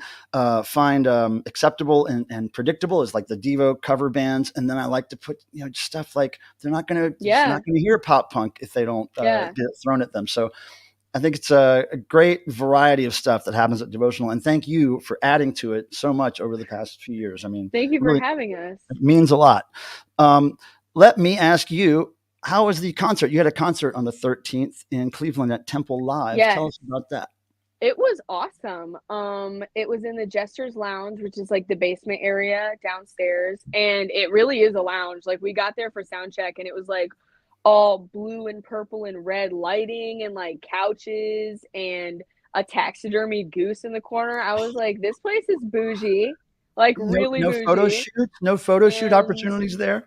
find acceptable and predictable, is like the Devo cover bands. And then I like to put, stuff like they're not going Yeah. to hear pop punk if they don't Yeah. get it thrown at them. So I think it's a great variety of stuff that happens at Devotional. And thank you for adding to it so much over the past few years. I mean, Thank you for really, having us. it means a lot. Let me ask you, how was the concert? You had a concert on the 13th in Cleveland at Temple Live. Yes. Tell us about that. It was awesome. It was in the Jester's Lounge, which is like the basement area downstairs, and it really is a lounge. Like, we got there for sound check, and it was like all blue and purple and red lighting and like couches and a taxidermy goose in the corner. I was like, this place is bougie, like really No bougie. photo shoot opportunities there.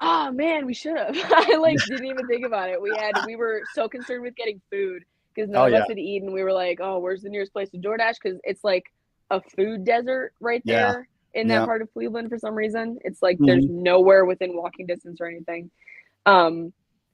Oh man, we should have. I like didn't even think about it. We were so concerned with getting food because none of us had eaten. We were like, oh, where's the nearest place to DoorDash? Because it's like a food desert right there in that part of Cleveland for some reason. It's like there's nowhere within walking distance or anything.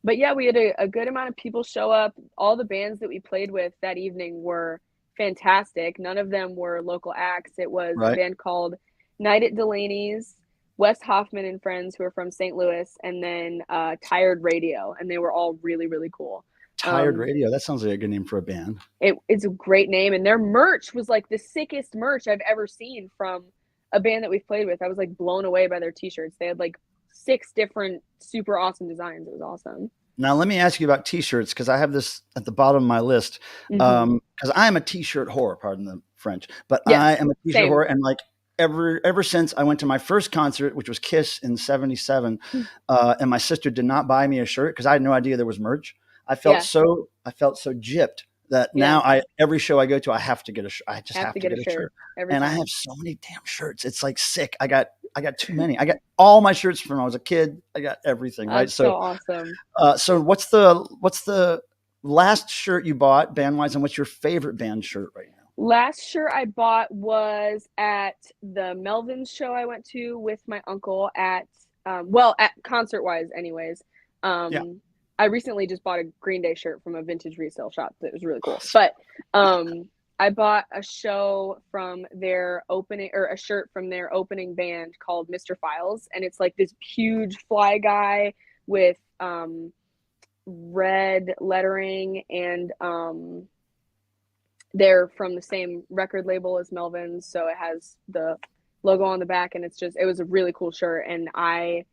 But yeah, we had a good amount of people show up. All the bands that we played with that evening were fantastic. None of them were local acts. It was a band called Night at Delaney's, Wes Hoffman and friends who are from St. Louis, and then Tired Radio, and they were all really, really cool. Tired Radio, that sounds like a good name for a band. It's a great name, and their merch was like the sickest merch I've ever seen from a band that we've played with. I was like blown away by their t-shirts. They had like 6 different super awesome designs. It was awesome. Now, let me ask you about t-shirts, because I have this at the bottom of my list, because I am a t-shirt whore, pardon the French, but I am a t-shirt whore, and like ever since I went to my first concert, which was Kiss in '77, and my sister did not buy me a shirt because I had no idea there was merch. I felt so gypped that now every show I go to, I have to get a shirt. I just have to get a shirt. And I have so many damn shirts. It's like sick. I got too many. I got all my shirts from when I was a kid. I got everything. Right. So awesome. So what's the last shirt you bought band wise, and what's your favorite band shirt right now? Last shirt I bought was at the Melvins show I went to with my uncle at concert wise anyways. I recently just bought a Green Day shirt from a vintage resale shop that was really cool. But I bought a show from their opening, or a shirt from their opening band called Mr. Files, and it's like this huge fly guy with red lettering, and they're from the same record label as Melvins, so it has the logo on the back, and it was a really cool shirt. And I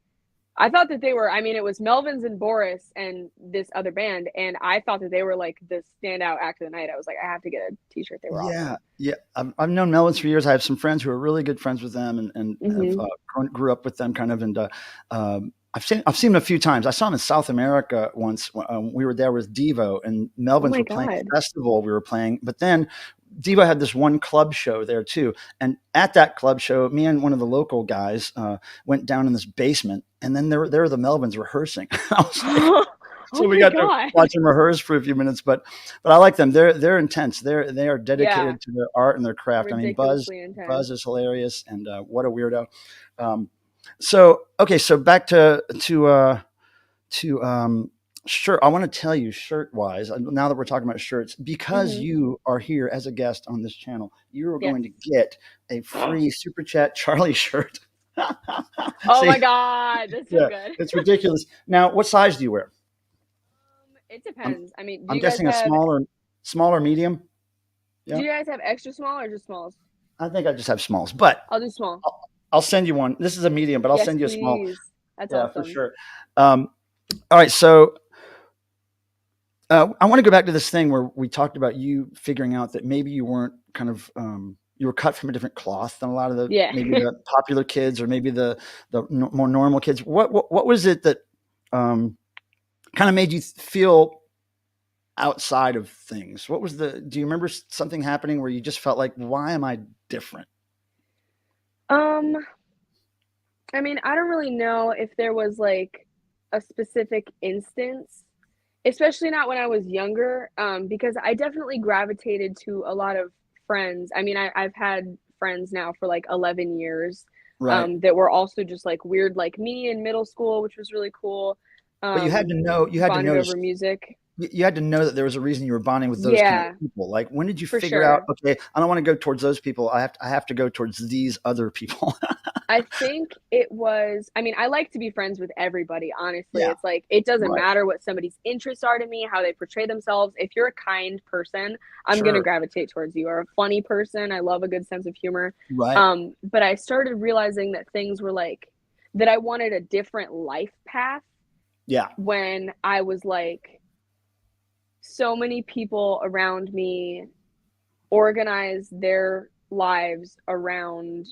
thought that they were, it was Melvins and Boris and this other band, and I thought that they were like the standout act of the night. I was like, I have to get a t-shirt. They were awesome. Yeah. I've known Melvins for years. I have some friends who are really good friends with them, and grew up with them kind of. And I've seen them a few times. I saw them in South America once. We were there with Devo, and Melvins were playing a festival we were playing. But then Devo had this one club show there too. And at that club show, me and one of the local guys went down in this basement, and then there were the Melvins rehearsing. I was like, so we got to watch them rehearse for a few minutes, but I like them. They're intense. They are dedicated to their art and their craft. Buzz is hilarious, and what a weirdo. So back to shirt. I want to tell you, shirt wise, now that we're talking about shirts, because you are here as a guest on this channel, you are going to get a free Super Chat Charlie shirt. Oh my God, that's so good. It's ridiculous. Now, what size do you wear? It depends. I'm guessing a smaller, medium. Yeah. Do you guys have extra small or just smalls? I think I just have smalls, but I'll do small. I'll send you one. This is a medium, but I'll send you a small. That's awesome. For sure. All right, so I want to go back to this thing where we talked about you figuring out that maybe you weren't kind of you were cut from a different cloth than a lot of maybe the popular kids, or maybe the more normal kids. What was it that kind of made you feel outside of things? Do you remember something happening where you just felt like, why am I different? I don't really know if there was like a specific instance, especially not when I was younger, because I definitely gravitated to a lot of friends. I've had friends now for like 11 years, that were also just like weird like me in middle school, which was really cool. But you had to know over music. you had to know that there was a reason you were bonding with those kind of Yeah, people. Like, when did you for figure out, sure. okay, I don't want to go towards those people. I have to go towards these other people. I think it was, I mean, I like to be friends with everybody, honestly. Yeah. It's like, it doesn't Right. matter what somebody's interests are to me, how they portray themselves. If you're a kind person, I'm going to Sure. gravitate towards you. Or a funny person, I love a good sense of humor. Right. But I started realizing that things were like, that I wanted a different life path Yeah. when I was like, so many people around me organize their lives around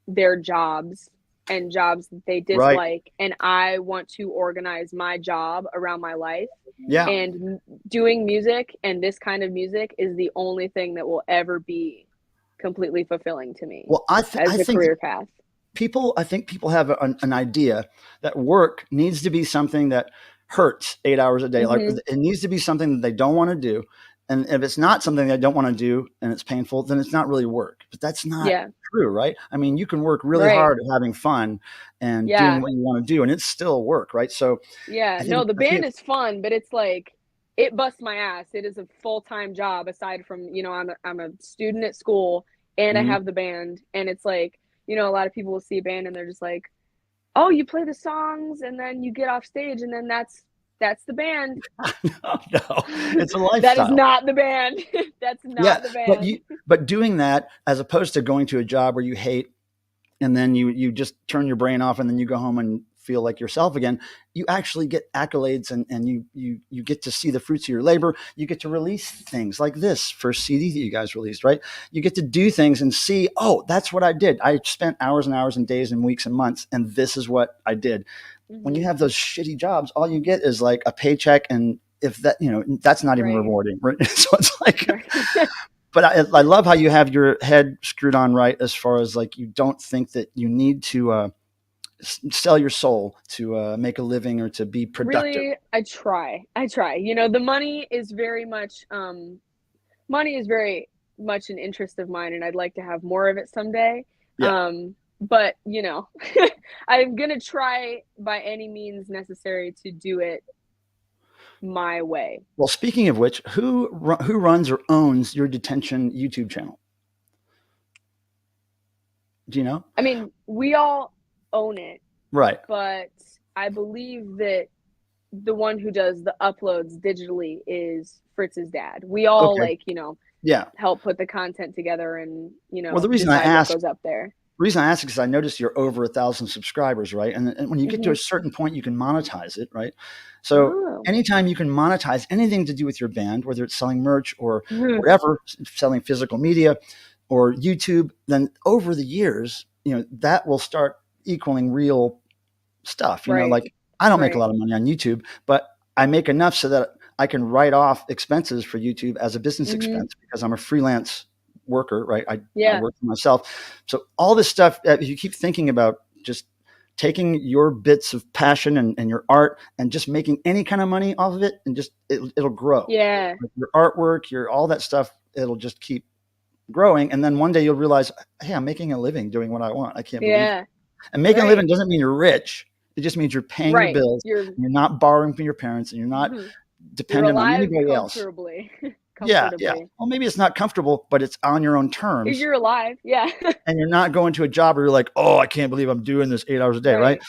their jobs and jobs that they Right. dislike, and I want to organize my job around my life. Yeah. And doing music and this kind of music is the only thing that will ever be completely fulfilling to me Well, as I a think career path. I think people have an idea that work needs to be something that hurts 8 hours a day. Like, Hmm. it needs to be something that they don't want to do. And if it's not something they don't want to do and it's painful, then it's not really work. But that's not Yeah, true, right? I mean, you can work really right. hard at having fun and doing Yeah, what you want to do, and it's still work, right? So yeah. No, the I think band is fun, but it's like it busts my ass. It is a full-time job aside from, I'm a student at school and I mhm. have the band, and it's like, a lot of people will see a band and they're just like, "Oh, you play the songs and then you get off stage and then that's the band." No, it's a That is lifestyle. not the band. That's Yeah, not the but band. doing that as opposed to going to a job where you hate, and then you just turn your brain off, and then you go home and feel like yourself again. You actually get accolades, and you get to see the fruits of your labor. You get to release things like this first CD that you guys released, right? You get to do things and see, oh, that's what I did. I spent hours and hours and days and weeks and months, and this is what I did. When you Hmm. have those shitty jobs, all you get is like a paycheck, and if that, that's not even Right. rewarding, right? So it's like, Right. but I love how you have your head screwed on right, as far as like, you don't think that you need to sell your soul to make a living or to be productive. Really, I try. I try. The money is very much an interest of mine, and I'd like to have more of it someday. Yeah. But I'm gonna try by any means necessary to do it my way. Well, speaking of which, who runs or owns your detention YouTube channel? Do you know? I mean, we all own it, Right. but I believe that the one who does the uploads digitally is Fritz's dad. We all Okay. Yeah. help put the content together and, Well, decide what goes up there. the reason I ask is because I noticed you're over 1,000 subscribers, right? And when you get to Hmm. a certain point, you can monetize it, right? So Oh. anytime you can monetize anything to do with your band, whether it's selling merch or whatever, selling physical media or YouTube, then over the years, that will start equaling real stuff. Right, Like, I don't make a right. lot of money on YouTube, but I make enough so that I can write off expenses for YouTube as a business Hmm. expense, because I'm a freelance worker, right? I Yeah, work for myself. So all this stuff, if you keep thinking about just taking your bits of passion and your art and just making any kind of money off of it, and just it'll grow. yeah, Like, your artwork, your all that stuff, it'll just keep growing. And then one day you'll realize, hey, I'm making a living doing what I want. I can't believe it. yeah. And making a living Right, doesn't mean you're rich. It just means you're paying your right. bills, You're and you're not borrowing from your parents, and you're not you're dependent on alive anybody else. comfortably. Yeah, yeah. Comfortably. Well, maybe it's not comfortable, but it's on your own terms, You're alive. Yeah. and you're not going to a job where you're like, oh, I can't believe I'm doing this 8 hours a day, right?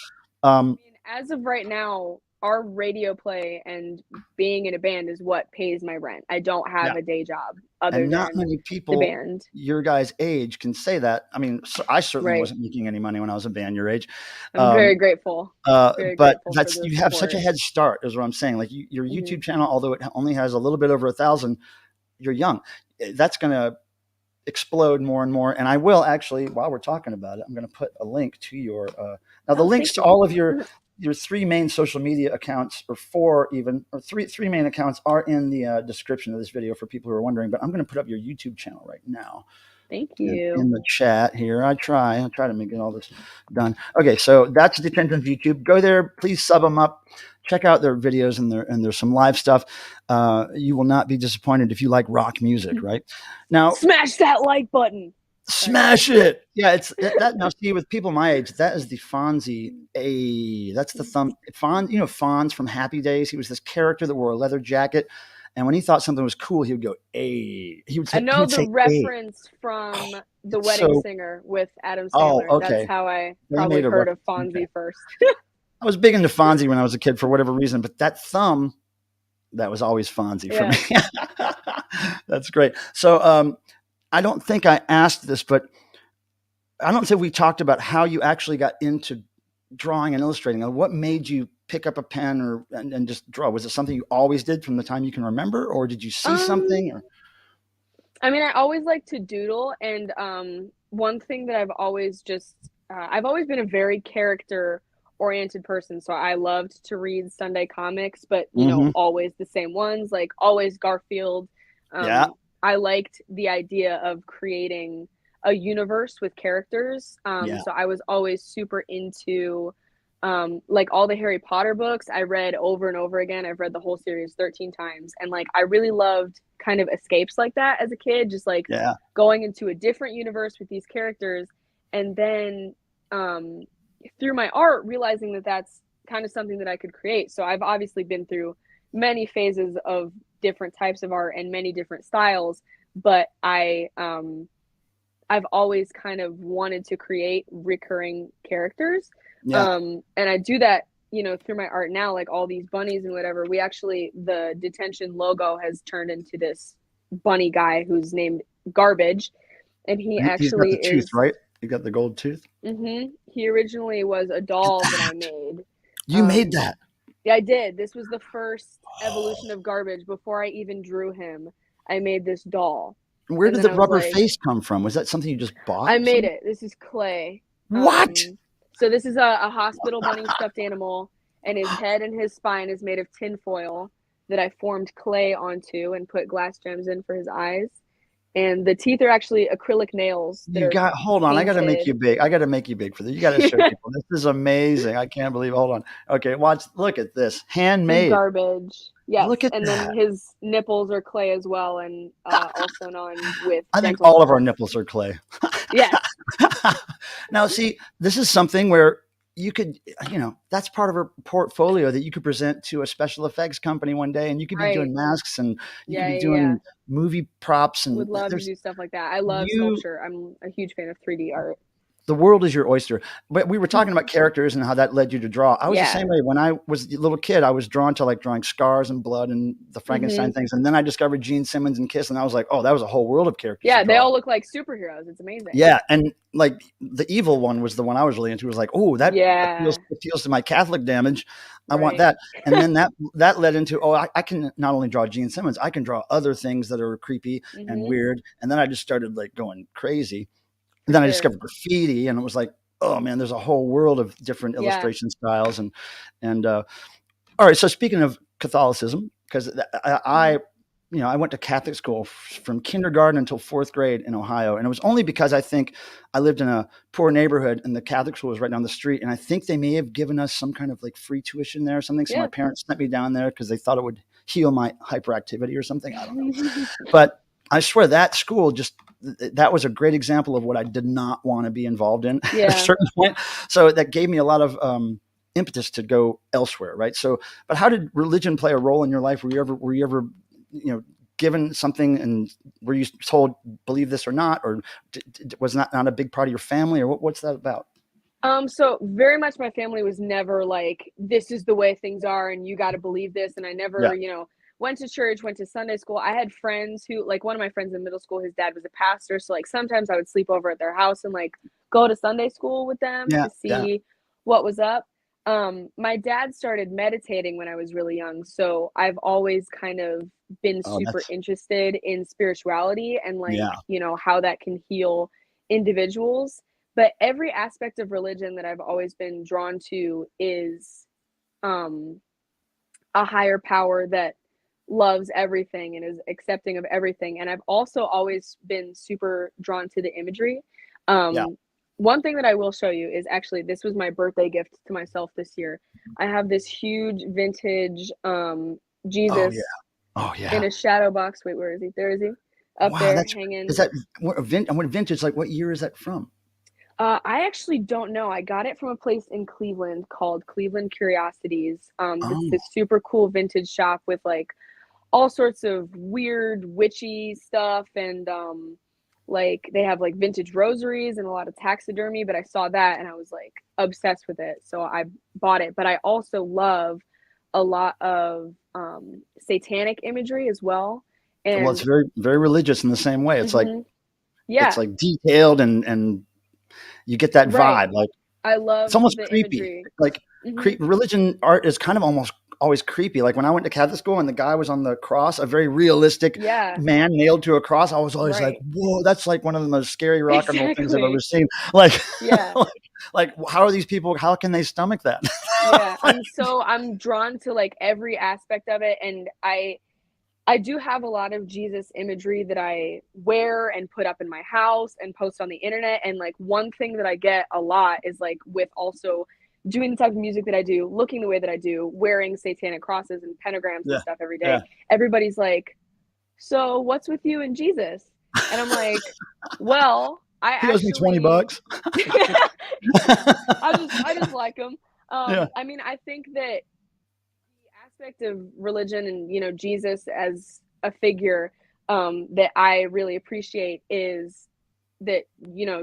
Right. Um, I mean, as of right now, our radio play and being in a band is what pays my rent. I don't yeah. have a day job other And not than many the people band. your guys' age can say that. I mean, I certainly Right. wasn't making any money when I was a band your age. I'm Um, very but grateful for the you have such a support. head start, is what I'm saying. Like, your Hmm. YouTube channel, although it only has a little bit over 1,000, you're young. That's going to explode more and more. And I will actually, while we're talking about it, I'm going to put a link to your. Now, the Oh, links thank to you. all of your three main social media accounts, or four even, or three main accounts, are in the description of this video for people who are wondering. But I'm going to put up your YouTube channel right now Thank in you. the chat here. I try to make all this done. Okay, so that's Detention's YouTube. Go there, please sub them up. Check out their videos, and there's some live stuff. You will not be disappointed if you like rock music, right? Now, Smash that like button. Smash it. Yeah, it's that now. See, with people my age, that is the Fonzie. A that's the thumb. Fonz from Happy Days. He was this character that wore a leather jacket, and when he thought something was cool, he would go a. I He know would the say a. reference from The It's Wedding so. Singer with Adam Oh, Sandler. That's okay. how I They probably made a heard of reference. Okay. Fonzie first. I was big into Fonzie when I was a kid for whatever reason, but that thumb, that was always Fonzie for Yeah. me. That's great. So I don't think I asked this, but I don't think we talked about how you actually got into drawing and illustrating. What made you pick up a pen and just draw? Was it something you always did from the time you can remember, or did you see Um, something? Or I mean, I always like to doodle, and one thing that I've always been a very character oriented person. So I loved to read Sunday comics, but mm-hmm. always the same ones, like always Garfield. Yeah, I liked the idea of creating a universe with characters. yeah, So I was always super into like all the Harry Potter books. I read over and over again. I've read the whole series 13 times. And like I really loved kind of escapes like that as a kid, just like yeah, going into a different universe with these characters. And then through my art, realizing that that's kind of something that I could create. So I've obviously been through many phases of different types of art and many different styles, but I've always kind of wanted to create recurring characters. yeah. And I do that, through my art now, like all these bunnies and whatever. The detention logo has turned into this bunny guy who's named Garbage. And he He's got actually the tooth, is, right? He got the gold tooth. he originally was a Look doll at that I that. made. You made Um, that. yeah, I did. This was the first evolution Oh. of Garbage. Before I even drew him, I made this doll. Where And did then the I was rubber like, face come from? Was that something you just I bought? made it. This is clay. What? So this is a hospital bunny stuffed animal, and his head and his spine is made of tinfoil that I formed clay onto and put glass gems in for his eyes. And the teeth are actually acrylic nails that You are got hold on. I got to make you painted. big. I got to make you big for this. You got to show people. This is amazing. I can't believe. Hold on. Okay, watch. Look at this. This is Handmade. Garbage. Yes, Look at and then that. his nipples are clay as well, and also on with I think dental all of our floss. nipples are clay. Yes. Now, see, this is something where you could, that's part of a portfolio that you could present to a special effects company one day, and you could be Right. doing masks and you could Yeah, be yeah, yeah. doing movie props, Would and love to there's do stuff like that. I love you sculpture. I'm a huge fan of 3D art. the world is your oyster. But we were talking about characters and how that led you to draw. I was the Yeah. same way when I was a little kid. I was drawn to like drawing scars and blood and the Frankenstein Mhm. things. And then I discovered Gene Simmons and Kiss, and I was like, oh, that was a whole world of characters to Yeah, they draw. all look like superheroes. It's amazing. Yeah, and like the evil one was the one I was really into. It was like, oh, that Yeah. appeals to my Catholic damage. I want Right. that. And then that led into, oh, I can not only draw Gene Simmons, I can draw other things that are creepy and Mhm. weird. And then I just started like going crazy. For And then I sure. discovered graffiti, and it was like, oh man, there's a whole world of different Yeah. illustration styles. And all right. So speaking of Catholicism, because I went to Catholic school from kindergarten until fourth grade in Ohio, and it was only because I think I lived in a poor neighborhood, and the Catholic school was right down the street, and I think they may have given us some kind of like free tuition there or something. So my Yeah. parents sent me down there because they thought it would heal my hyperactivity or something. I don't know, but I swear that school that was a great example of what I did not want to be involved in at a Yeah. certain point. So that gave me a lot of impetus to go elsewhere, right? So, but how did religion play a role in your life? Were you ever, given something, and were you told believe this or not, or was that not a big part of your family, or what's that about? So very much my family was never like, this is the way things are and you got to believe this. And I Yeah, never, went to church, went to Sunday school. I had friends who, like one of my friends in middle school, his dad was a pastor. So like sometimes I would sleep over at their house and like go to Sunday school with them yeah, to yeah. see what was up. My dad started meditating when I was really young. So I've always kind of been Oh, super that's interested in spirituality and like, yeah. how that can heal individuals. But every aspect of religion that I've always been drawn to is um, a higher power that loves everything and is accepting of everything. And I've also always been super drawn to the imagery. Yeah. One thing that I will show you is actually this was my birthday gift to myself this year. I have this huge vintage Oh yeah. Jesus Oh in yeah. a shadow box. Wait, where is he? There is he. up Wow, there that's is hanging. that what vintage? Like, what year is that from? I actually don't know. I got it from a place in Cleveland called Cleveland Curiosities. It's Oh, this super cool vintage shop with like all sorts of weird witchy stuff, and like they have like vintage rosaries and a lot of taxidermy, but I saw that and I was like obsessed with it, so I bought it. But I also love a lot of satanic imagery as well. well, it's And very very religious in the same way. mhm, It's yeah, like detailed and you get that right. vibe. Like I it's love almost the creepy. imagery. Like Hmm. religion art is kind of almost always creepy. Like when I went to Catholic school and the guy was on the cross, a very realistic Yeah, man nailed to a cross, I was always like, right. "Whoa, that's like one of the most scary rock and roll things I've ever Exactly. seen." Like, Yeah. like, like, how are these people? How can they stomach that? Yeah, Like, I'm drawn to like every aspect of it, and I do have a lot of Jesus imagery that I wear and put up in my house and post on the internet. And like one thing that I get a lot is like with also doing the type of music that I do, looking the way that I do, wearing satanic crosses and pentagrams and yeah, stuff every yeah. day. Everybody's like, "So what's with you and Jesus?" And I'm like, "Well, I He owes me actually $20. I just like him." Yeah. I mean, I think that the aspect of religion and Jesus as a figure that I really appreciate is that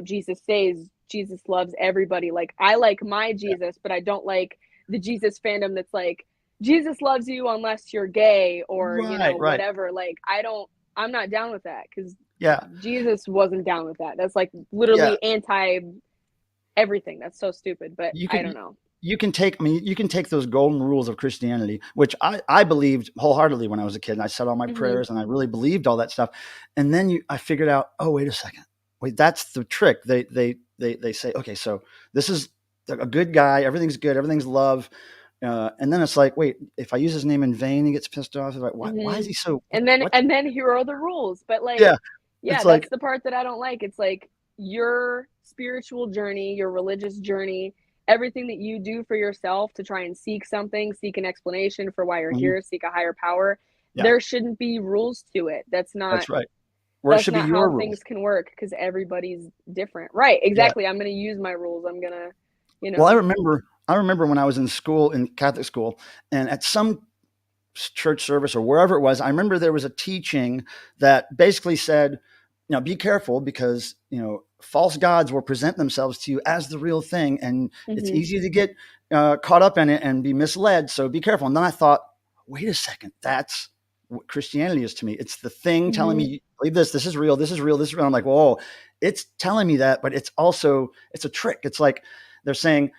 Jesus says Jesus loves everybody. Like I like my Jesus, but I don't like the Jesus fandom that's like Jesus loves you unless you're gay or Right, right. whatever. Like I'm not down with that because Yeah, Jesus wasn't down with that. That's like yeah. literally anti everything. That's so stupid, but You I can don't know. you can take I mean you can take those golden rules of Christianity, which I believed wholeheartedly when I was a kid, and I said all my Hmm. prayers and I really believed all that stuff. And then I figured out, oh, wait a second. Wait, that's the trick. They say, okay, so this is a good guy, everything's good, everything's love. And then it's like, wait, if I use his name in vain, he gets pissed off. It's like, why Hmm. is he so And then what? here are the rules. But like, Yeah, yeah, it's that's like, the part that I don't like. It's like your spiritual journey, your religious journey, everything that you do for yourself to try and seek something, seek an explanation for why you're mhm, here, seek a higher power. yeah, There shouldn't be rules to it. that's right. Where it should be How your rules. things can work because everybody's different. Right, Yeah. exactly. I'm going to use my rules. I'm going to, you Well, know. I remember when I was in school, in Catholic school, and at some church service or wherever it was, I remember there was a teaching that basically said, be careful because, false gods will present themselves to you as the real thing. And it's Mhm. easy to get caught up in it and be misled. So be careful. And then I thought, wait a second, that's what Christianity is to me. It's the thing telling Mhm. me, believe this is real, this is real, this is real. I'm like, whoa, it's telling me that, but it's a trick. It's like they're saying,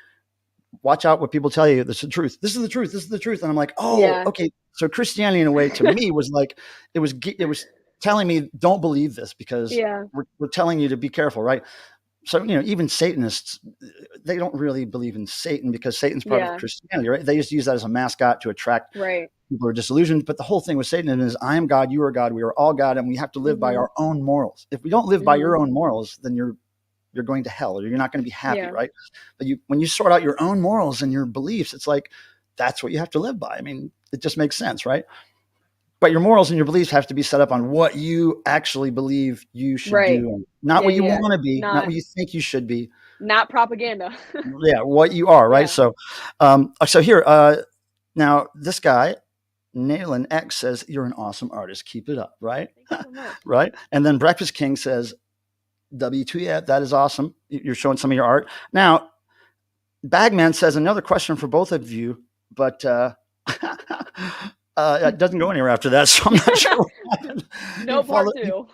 watch out what people tell you. This is the truth. This is the truth. This is the truth. And I'm like, oh, Yeah. okay. So Christianity, in a way, to me, was like it was telling me don't believe this because Yeah. we're telling you to be careful, right? So even Satanists, they don't really believe in Satan because Satan's part of Yeah. Christianity, right? They just use that as a mascot to attract Right. people who are disillusioned. But the whole thing with Satan is, I am God, you are God, we are all God, and we have to live by Mhm. our own morals. If we don't live by Mhm. your own morals, then you're going to hell or you're not going to be happy, Yeah. right? But when you sort out your own morals and your beliefs, it's like that's what you have to live by. I mean, it just makes sense, right? But your morals and your beliefs have to be set up on what you actually believe you should Right. do, and not Yeah, what you yeah. want to be, not Not what you think you should be. not propaganda. Yeah, what you are, right? Yeah. So here, now this guy Nayland X says you're an awesome artist. Keep it up, right? Thank you so much. Right. And then Breakfast King says W2F, that is awesome. You're showing some of your art. Now, Bagman says another question for both of you, but it doesn't go anywhere after that, so I'm not sure what happened. No part 2.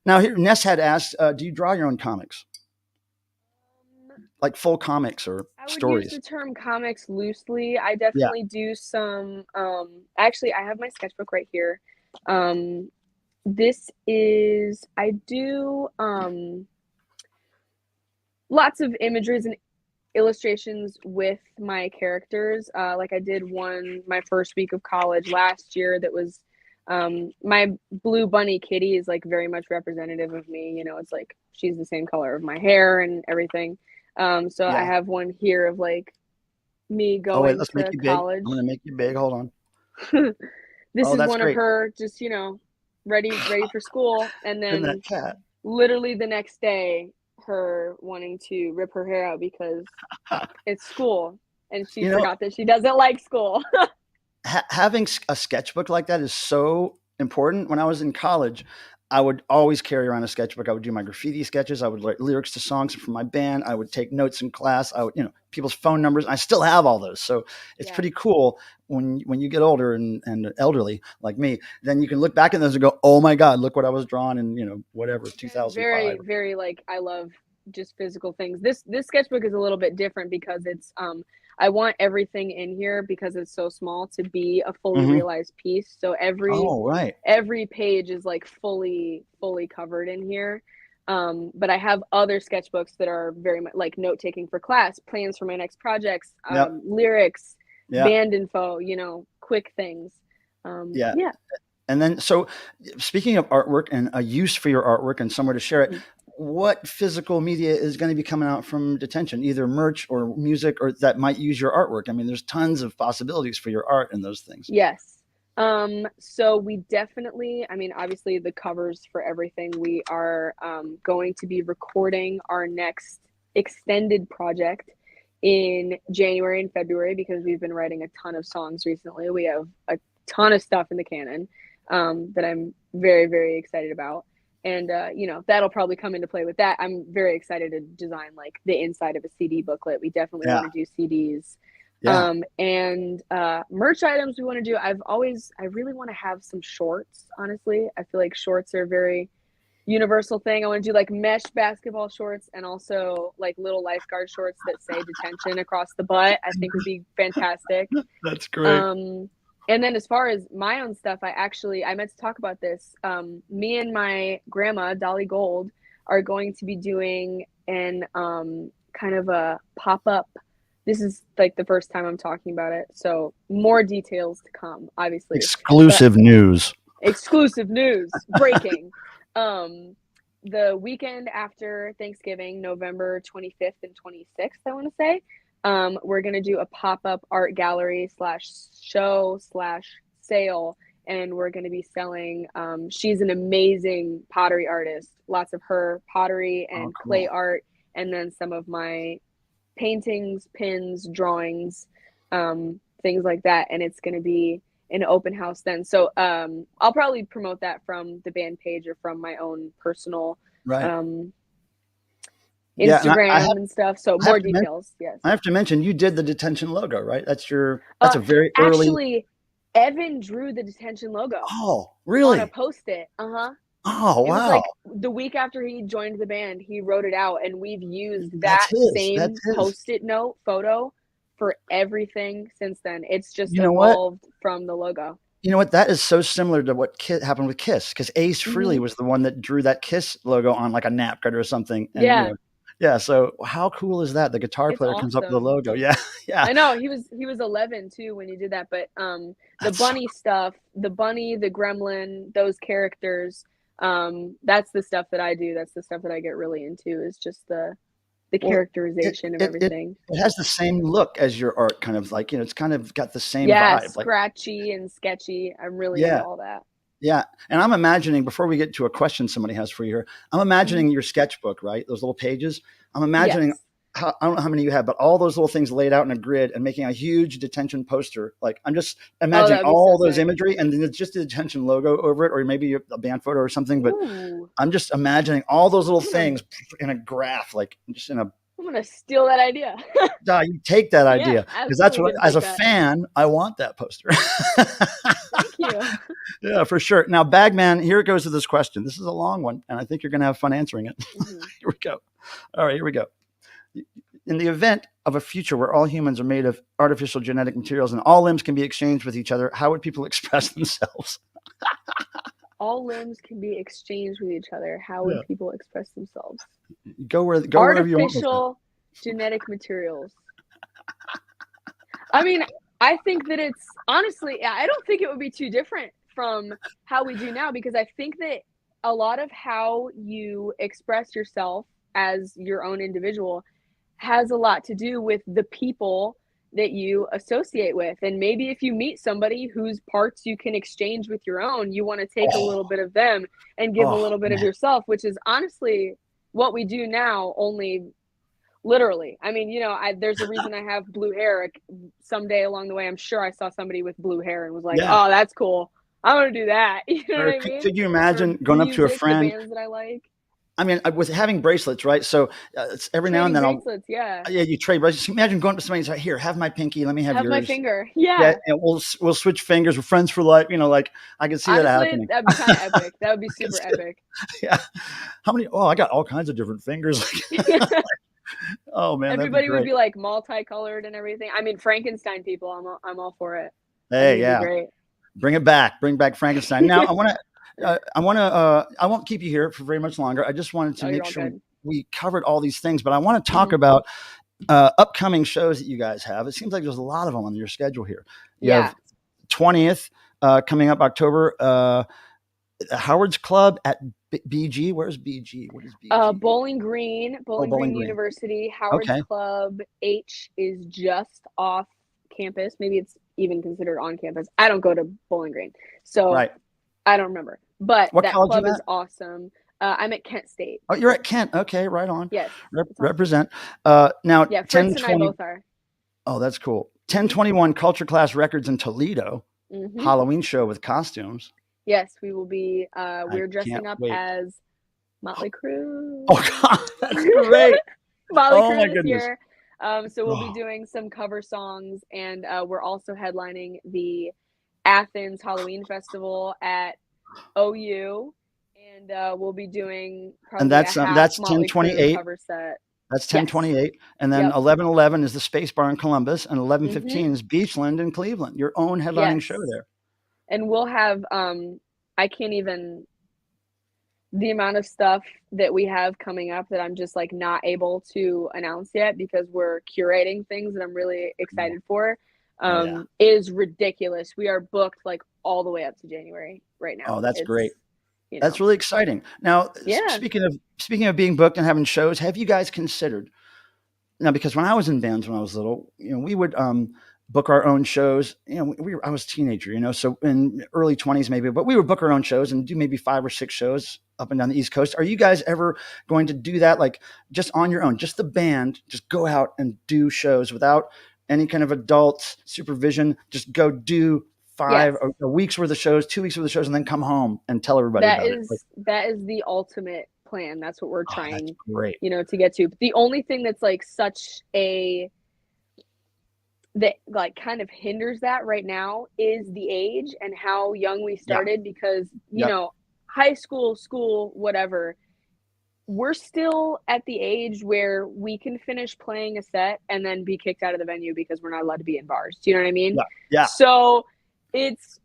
Now, here, Ness had asked, do you draw your own comics, like full comics or I would use stories? the term comics loosely. I Yeah. definitely do some actually I have my sketchbook right here. Um this is I do lots of images and illustrations with my characters. Like I did one my first week of college last year that was my blue bunny kitty is like very much representative of me. It's like she's the same color of my hair and everything. So I Yeah. have one here of like me Oh, wait, going let's make to you big. I'm college. going to make you big. Hold on. This Oh, is that's one of great. her just, ready for school, and And that then cat. literally the next day, her wanting to rip her hair out because it's school, and she You know, forgot that she doesn't like school. having a sketchbook like that is so important. When I was in college, I would always carry around a sketchbook. I would do my graffiti sketches. I would write lyrics to songs from my band. I would take notes in class. I would, people's phone numbers. I still have all those. So it's Yeah. pretty cool when you get older and elderly like me, then you can look back at those and go, oh my God, look what I was drawing in, whatever, Again, very, 2005. very like I love just physical things. This sketchbook is a little bit different because it's I want everything in here because it's so small to be a fully Hmm. realized piece. So Oh, right. every page is like fully covered in here. But I have other sketchbooks that are very much like note taking for class, plans for my next projects, Yep. lyrics, Yeah. band info, quick things. Yeah. Yeah. And then, so speaking of artwork and a use for your artwork and somewhere to share it, what physical media is going to be coming out from detention, either merch or music, or that might use your artwork? I mean, there's tons of possibilities for your art and those things. Yes. So we definitely, I mean, obviously the covers for everything, we are going to be recording our next extended project in January and February because we've been writing a ton of songs recently. We have a ton of stuff in the canon that I'm very, very excited about. And, that'll probably come into play with that. I'm very excited to design like the inside of a CD booklet. We definitely Yeah. want to do CDs. Yeah. And merch items we want to do. I really want to have some shorts, honestly. I feel like shorts are a very universal thing. I want to do like mesh basketball shorts and also like little lifeguard shorts that say detention across the butt. I think would be fantastic. That's great. And then as far as my own stuff, I meant to talk about this. Me and my grandma, Dolly Gold, are going to be doing an kind of a pop-up. This is like the first time I'm talking about it, so more details to come, obviously. Exclusive news. Exclusive news, breaking. The weekend after Thanksgiving, November 25th and 26th, I want to say, we're going to do a pop-up art gallery / show / sale, and we're going to be selling, she's an amazing pottery artist, lots of her pottery and clay art, and then some of my paintings, pins, drawings, things like that. And it's going to be an open house then. So I'll probably promote that from the band page or from my own personal Right. Instagram and stuff. So more mention, details. Yes. I have to mention, you did the detention logo, right? That's a very early. Actually, Evan drew the detention logo. Oh, On a really? Post-it. Oh, It was wow. like the week after he joined the band, he wrote it out, and we've used That's that his. same That's his. Post-it note photo for everything since then. It's just You know what? evolved from the logo. You know what? That is so similar to what happened with Kiss, because Ace Frehley was the one that drew that Kiss logo on like a napkin or something. And, Yeah. Yeah. So how cool is that? The guitar It's player comes up with the awesome. logo. Yeah. Yeah. I know he was 11 too when he did that, but the That's bunny stuff, the bunny, the gremlin, those characters, that's the stuff that I do. That's the stuff that I get really into, is just the characterization of everything. It has the same look as your art, kind of like, it's kind of got the same Yeah, vibe. Like, scratchy and sketchy. I'm really into yeah. all that. Yeah. And I'm imagining, before we get to a question somebody has for you here, I'm imagining your sketchbook, right? Those little pages. I'm imagining, Yes. I don't know how many you have, but all those little things laid out in a grid and making a huge detention poster. Like, I'm just imagining all those imagery, and then it's just a detention logo over it, or maybe a band photo or something. But I'm just imagining all those little things in a graph, like just in a. I'm gonna steal that idea. You take that idea, because that's what, as a fan, I want that poster. Thank you. Yeah, for sure. Now, Bagman, here it goes to this question. This is a long one, and I think you're going to have fun answering it. Here we go. All right, here we go. In the event of a future where all humans are made of artificial genetic materials and all limbs can be exchanged with each other, how would people express themselves? All limbs can be exchanged with each other. How would people express themselves? Go wherever you want. Artificial genetic materials. I mean, I think that it's honestly, I don't think it would be too different from how we do now, because I think that a lot of how you express yourself as your own individual has a lot to do with the people that you associate with. And maybe if you meet somebody whose parts you can exchange with your own, you want to take a little Oh, bit of them and give a oh little bit of man. yourself, which is honestly what we do now, only literally. I mean, there's a reason I have blue hair. Someday along the way, I'm sure I saw somebody with blue hair and was like, Yeah. oh, that's cool. I want to do that. You know what Or I mean? could you Or imagine going up to a music, the friend? bands that I like. I mean, with having bracelets, right? So it's every now and Trading then I'll, bracelets, yeah. yeah, you trade bracelets. Imagine going to somebody and say, here, have my pinky. Let me have Have my yours. finger. Yeah. Yeah. And we'll switch fingers. We're friends for life. Like I can see that Honestly, happening. that'd be kind of epic. That would be I can super see it. epic. Yeah. How many? Oh, I got all kinds of different fingers. Oh man, that'd be Everybody would great. be like multicolored and everything. I mean, Frankenstein people, I'm all for it. I think Hey, it'd be yeah. great. Bring it back. Bring back Frankenstein. Now, I won't keep you here for very much longer. I just wanted to Oh, you're make all sure we, good. we covered all these things, but I want to talk Hmm. about upcoming shows that you guys have. It seems like there's a lot of them on your schedule here. You Yeah. have 20th coming up October, Howard's Club at BG. Where's BG? What is BG? Bowling Green, Oh, Bowling Bowling Green Green. University, Howard's Okay. Club H is just off campus. Maybe it's even considered on campus. I don't go to Bowling Green, so Right. I don't remember. But What that college club you is at? awesome. I'm at Kent State. Oh, you're at Kent. Okay, right on. Yes, it's awesome. Represent. Now Yeah, Fritz and I 1020. both are. Oh, that's cool. Hmm. 1021 Culture Class Records in Toledo. Hmm. Halloween show with costumes. Yes, we will be. I We're can't dressing up wait. as Motley Oh Crue. God, that's great. Motley Oh Crue my this goodness. year. So we'll be Oh, doing some cover songs, and we're also headlining the Athens Halloween Festival at OU, and we'll be doing and probably a half that's Motley Crue 1028. cover set. That's Yes. 1028. And then Yep. 1111 is the Space Bar in Columbus, and Hmm. 1115 is Beachland in Cleveland. Your own headlining show Yes. there. And we'll have I can't even the amount of stuff that we have coming up that I'm just like not able to announce yet because we're curating things that I'm really Oh, excited for oh yeah. is ridiculous. We are booked like all the way up to January right Oh, now. that's great. It's, you That's know, really exciting. Now, yeah. speaking of being booked and having shows, have you guys considered now? Because when I was in bands when I was little, we would book our own shows. I was a teenager, so in early 20s maybe, but we would book our own shows and do maybe 5 or 6 shows up and down the East Coast. Are you guys ever going to do that, like just on your own, just the band, just go out and do shows without any kind of adult supervision? Just go do Yes. a week's worth of shows, 2 weeks worth of shows, and then come home and tell everybody That about it. Like, is that is the ultimate plan. That's what we're oh, that's trying, great. to get to. But the only thing that's like such a that like kind of hinders that right now is the age and how young we Yeah. started because Yep. high school, whatever, we're still at the age where we can finish playing a set and then be kicked out of the venue because we're not allowed to be in bars. Do you know what I mean? Yeah. Yeah. So it's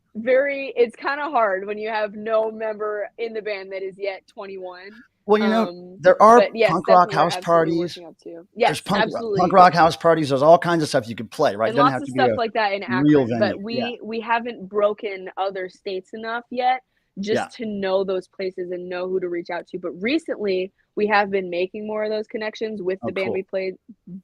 kind of hard when you have no member in the band that is yet 21. Well, there are But yes, punk that's rock what we're house absolutely parties. working up to. There's Yes, punk absolutely. rock house parties. There's all kinds of stuff you could play, right? It And doesn't lots have of to be stuff a like that in real Akron, venue. but Yeah. we haven't broken other states enough yet Yeah. just to know those places and know who to reach out to. But recently, we have been making more of those connections with Oh, the cool.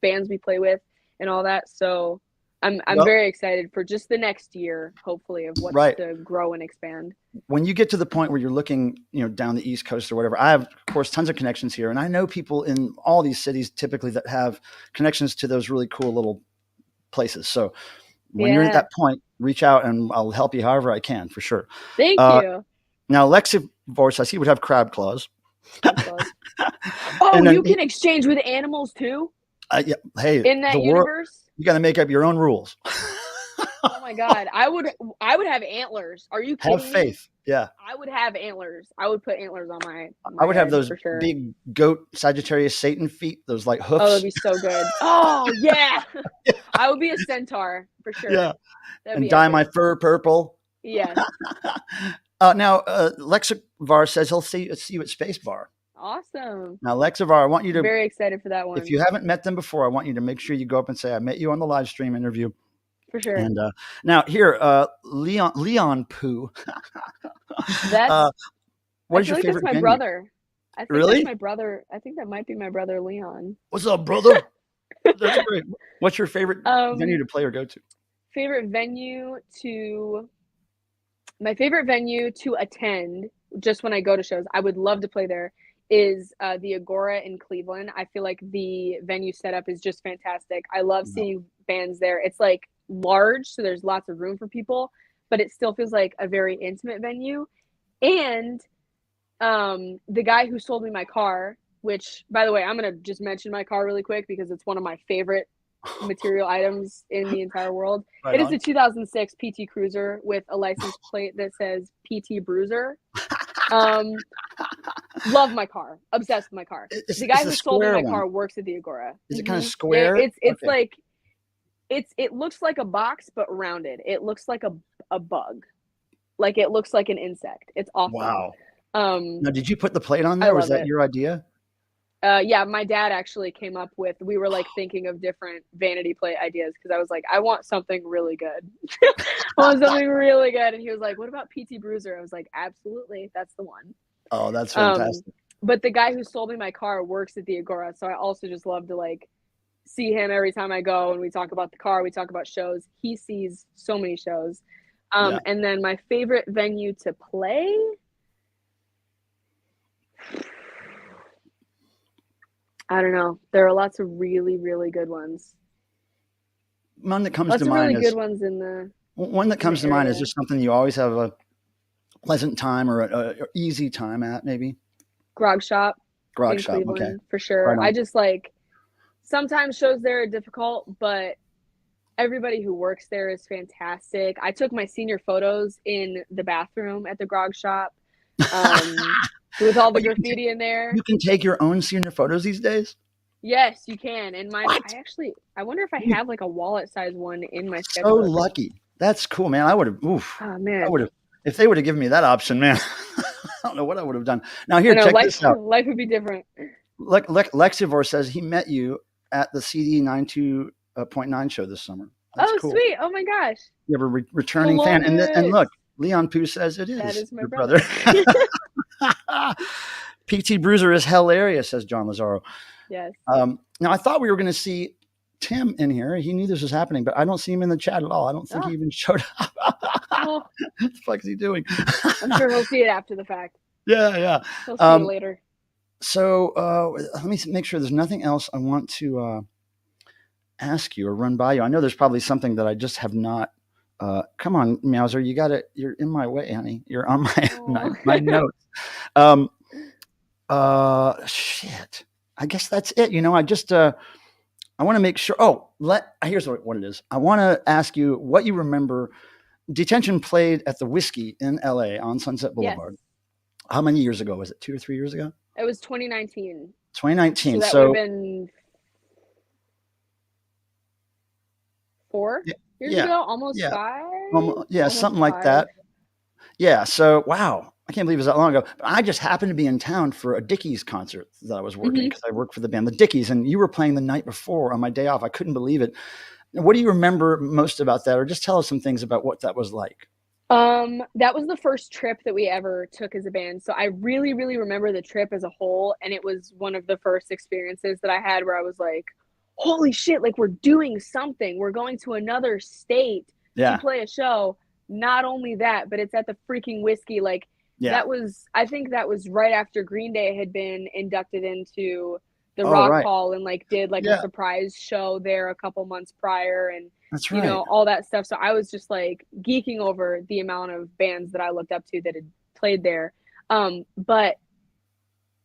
bands we play with, and all that. So I'm Well, very excited for just the next year, hopefully, of what's right. to grow and expand. When you get to the point where you're looking, down the East Coast or whatever, I have, of course, tons of connections here, and I know people in all these cities typically that have connections to those really cool little places. So when you're at Yeah. that point, reach out and I'll help you however I can for sure. Thank you. Now, Lexivores, I see, would have crab claws. Crab claws. Oh, And then, you can exchange with animals too yeah, hey, in the that world, universe? you got to make up your own rules. Oh my God. I would have antlers. Are you Have kidding me? faith. Yeah. I would have antlers. I would put antlers on my I would have head those for sure. big goat Sagittarius Satan feet, those like hoofs. Oh, that'd be so good. Oh yeah. I would be a centaur for sure. Yeah. That'd And be dye epic. my fur purple. Yes. Now, Lexivar says he'll see you at Space Bar. Awesome. Now, Lexivar, I want you to, Very excited for that one. if you haven't met them before, I want you to make sure you go up and say, I met you on the live stream interview. For sure. And now here, Leon Pooh. That's what is your favorite that's my venue? brother. I think Really? that's my brother. I think that might be my brother Leon. What's up, brother? That's great. What's your favorite venue Um, to play or go to? favorite venue to my favorite venue to attend just when I go to shows, I would love to play there, is the Agora in Cleveland. I feel like the venue setup is just fantastic. I love No. seeing bands there. It's like large, so there's lots of room for people, but it still feels like a very intimate venue. And the guy who sold me my car, which by the way, I'm gonna just mention my car really quick because it's one of my favorite material items in the entire world. Right It is a on. 2006 PT Cruiser with a license plate that says PT Bruiser. Um, love my car, obsessed with my car. It's The it's guy the who sold me square my one. car works at the Agora. Is it kind of It, square? it's Okay. like it looks like a box but rounded. It looks like a bug. Like it looks like an insect. It's awesome. Wow. Um, Now, did you put the plate on I there? Was love that it. your idea? Yeah, my dad actually came up with, we were like thinking of different vanity plate ideas because I was like, I want something really good. I want something really good. And he was like, what about PT Bruiser? I was like, absolutely, that's the one. Oh, that's Um, fantastic. but the guy who sold me my car works at the Agora, so I also just love to like see him every time I go and we talk about the car, we talk about shows. He sees so many shows. Yeah. And then my favorite venue to play, I don't know. There are lots of really, really good ones. One that comes to Lots of mind really good is ones one that in comes the to mind is area. just something you always have a pleasant time or a easy time at, maybe. Grog Shop Grog in shop. Okay. Cleveland for sure. Right I on. just like sometimes shows there are difficult, but everybody who works there is fantastic. I took my senior photos in the bathroom at the Grog Shop, um, with all Oh, the graffiti in there. you can take your own senior photos these days? Yes, you can. And mine, What? I wonder if I You have like a wallet size one in my so sketchbook. lucky. That's cool, man. I would have oof. Oh I man, would have if they would have given me that option, man. I don't know what I would have done. Now I here, know check life this out. life would be different. Lexivor says he met you at the CD 92.9 show this summer. That's Oh cool. sweet. Oh my gosh, You have a returning fan. And Columbus. look, Leon Pooh says it That is is my your brother. brother. PT Bruiser is hilarious, says John Lazaro. Yes. Now, I thought we were going to see Tim in here. He knew this was happening, but I don't see him in the chat at all. I don't think he Oh, even showed up. oh, What the fuck is he doing? I'm sure he'll see it after the fact. Yeah, yeah. He'll see it later. So let me make sure there's nothing else I want to ask you or run by you. I know there's probably something that I just have not. Come on, Meowser, you got it. You're in my way, honey. You're on my Oh. my notes. Um, shit. I guess that's it. I just I want to make sure. Oh, here's what it is. I want to ask you what you remember. Detention played at the Whiskey in LA on Sunset Yes. Boulevard. How many years ago was it? 2 or 3 years ago? It was 2019. 2019. So that would have So been 4 years yeah, ago, almost yeah, 5. yeah, Almost something like 5. that. Yeah. So wow, I can't believe it was that long ago. But I just happened to be in town for a Dickies concert that I was working Mm-hmm. because I work for the band the Dickies, and you were playing the night before on my day off. I couldn't believe it. What do you remember most about that, or just tell us some things about what that was like? That was the first trip that we ever took as a band. So I really, really remember the trip as a whole. And it was one of the first experiences that I had where I was like, holy shit, like we're doing something. We're going to another state to Yeah, play a show. Not only that, but it's at the freaking Whiskey. Like yeah. I think that was right after Green Day had been inducted into the Oh, Rock right. Hall and like did like a Yeah, surprise show there a couple months prior. And that's right. all that stuff. So I was just like geeking over the amount of bands that I looked up to that had played there. But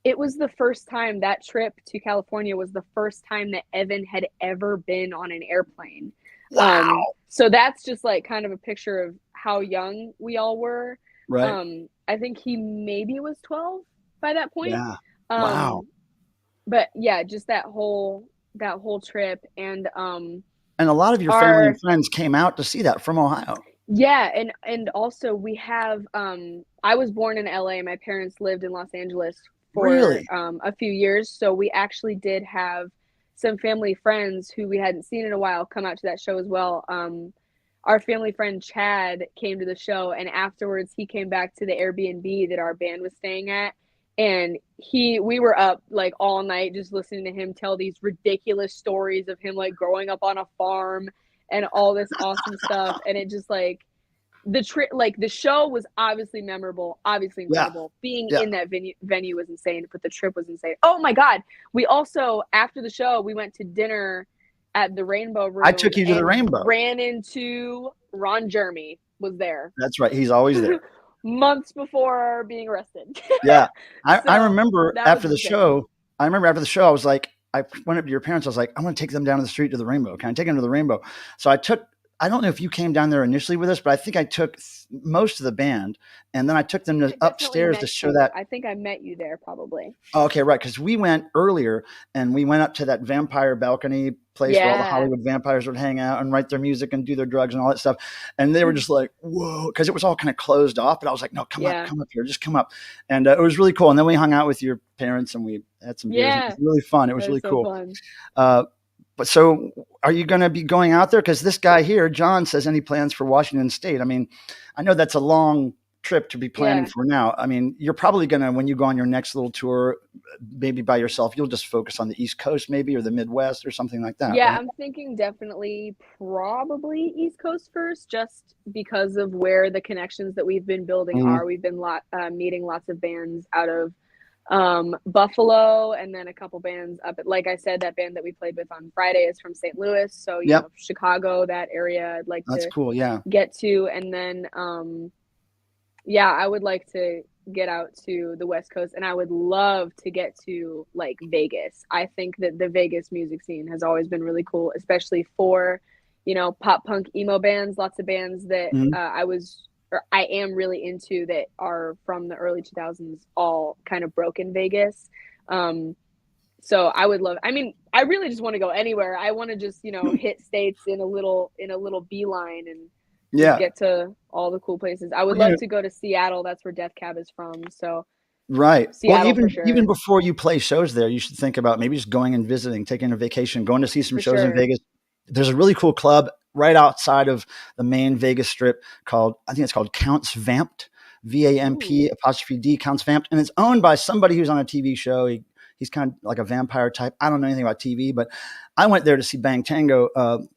it was the first time that trip to California was the first time that Evan had ever been on an airplane. Wow. So that's just like kind of a picture of how young we all were. Right. I think he maybe was 12 by that point. Yeah. Wow. But yeah, just that whole trip and And a lot of your family our and friends came out to see that from Ohio. yeah, and also we have I was born in LA. My parents lived in Los Angeles for Really? a few years, so we actually did have some family friends who we hadn't seen in a while come out to that show as well. Our family friend Chad came to the show, and afterwards he came back to the Airbnb that our band was staying at, and we were up like all night just listening to him tell these ridiculous stories of him like growing up on a farm and all this awesome stuff. And it just like the show was obviously memorable, obviously Yeah. incredible. Being Yeah. in that venue was insane, but the trip was insane. Oh my god, we also, after the show, we went to dinner at the Rainbow I Room took you to the and Rainbow. ran into Ron Jeremy. Was there That's right. He's always there. months before being arrested. Yeah. I So remember that was after the insane. show, I was like, I went up to your parents. I was like, I want to take them down to the street to the Rainbow. Can I take them to the Rainbow? So I don't know if you came down there initially with us, but I think I took most of the band, and then I took them I definitely upstairs to met show you. that. I think I met you there probably. Oh, okay, right, because we went earlier and we went up to that vampire balcony place where all the Yeah. Hollywood vampires would hang out and write their music and do their drugs and all that stuff. And they were just like, whoa, because it was all kind of closed off. But I was like, no, Yeah. come up here, just come up. And it was really cool. And then we hung out with your parents and we had some beers. And it Yeah. was really fun. It was That really was so cool. fun. But so are you going to be going out there? Because this guy here, John, says any plans for Washington State? I mean, I know that's a long trip to be planning Yeah. for now. I mean, you're probably going to, when you go on your next little tour, maybe by yourself, you'll just focus on the East Coast maybe, or the Midwest or something like that. Yeah, Right? I'm thinking definitely probably East Coast first, just because of where the connections that we've been building Mhm. are. We've been meeting lots of bands out of Buffalo, and then a couple bands up at, like I said, that band that we played with on Friday is from St. Louis. So, Yep. Chicago, that area I'd like That's to cool. Yeah. get to. And then, yeah, I would like to get out to the West Coast, and I would love to get to like Vegas. I think that the Vegas music scene has always been really cool, especially for, pop punk emo bands. Lots of bands that Mhm. I am really into that are from the early 2000s, all kind of broke in Vegas. So I would love, I mean, I really just want to go anywhere. I want to just, hit states in a little beeline and just Yeah. get to all the cool places. I would Well, love to go to Seattle. That's where Death Cab is from. So right. Well, Seattle for sure. even before you play shows there, you should think about maybe just going and visiting, taking a vacation, going to see some For shows in sure. Vegas. There's a really cool club right outside of the main Vegas strip called, I think it's called Counts Vamped, VAMP''D, Counts Vamped, and it's owned by somebody who's on a TV show. He's kind of like a vampire type. I don't know anything about TV, but I went there to see Bang Tango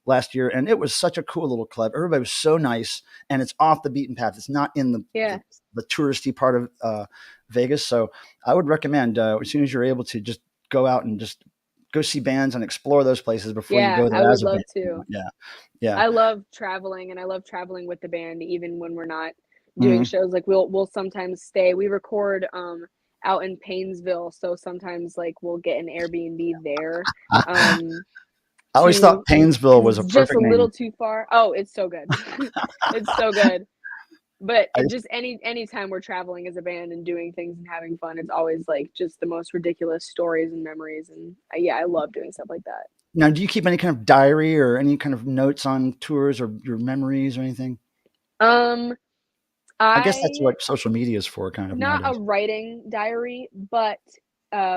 last year, and it was such a cool little club. Everybody was so nice, and it's off the beaten path. It's not in the touristy part of Vegas. So I would recommend as soon as you're able to just go out and just go see bands and explore those places before you go there I would as a love band. to. Yeah. I love traveling, and I love traveling with the band, even when we're not doing Mhm. shows. Like we'll sometimes stay. We record out in Paynesville, so sometimes like we'll get an Airbnb there. I always thought Paynesville was a It's just a perfect name. little too far. Oh, it's so good. It's so good. But just anytime we're traveling as a band and doing things and having fun, it's always like just the most ridiculous stories and memories. And I love doing stuff like that. Now, do you keep any kind of diary or any kind of notes on tours or your memories or anything? I guess that's what social media is for, kind of Not a nowadays. writing diary, but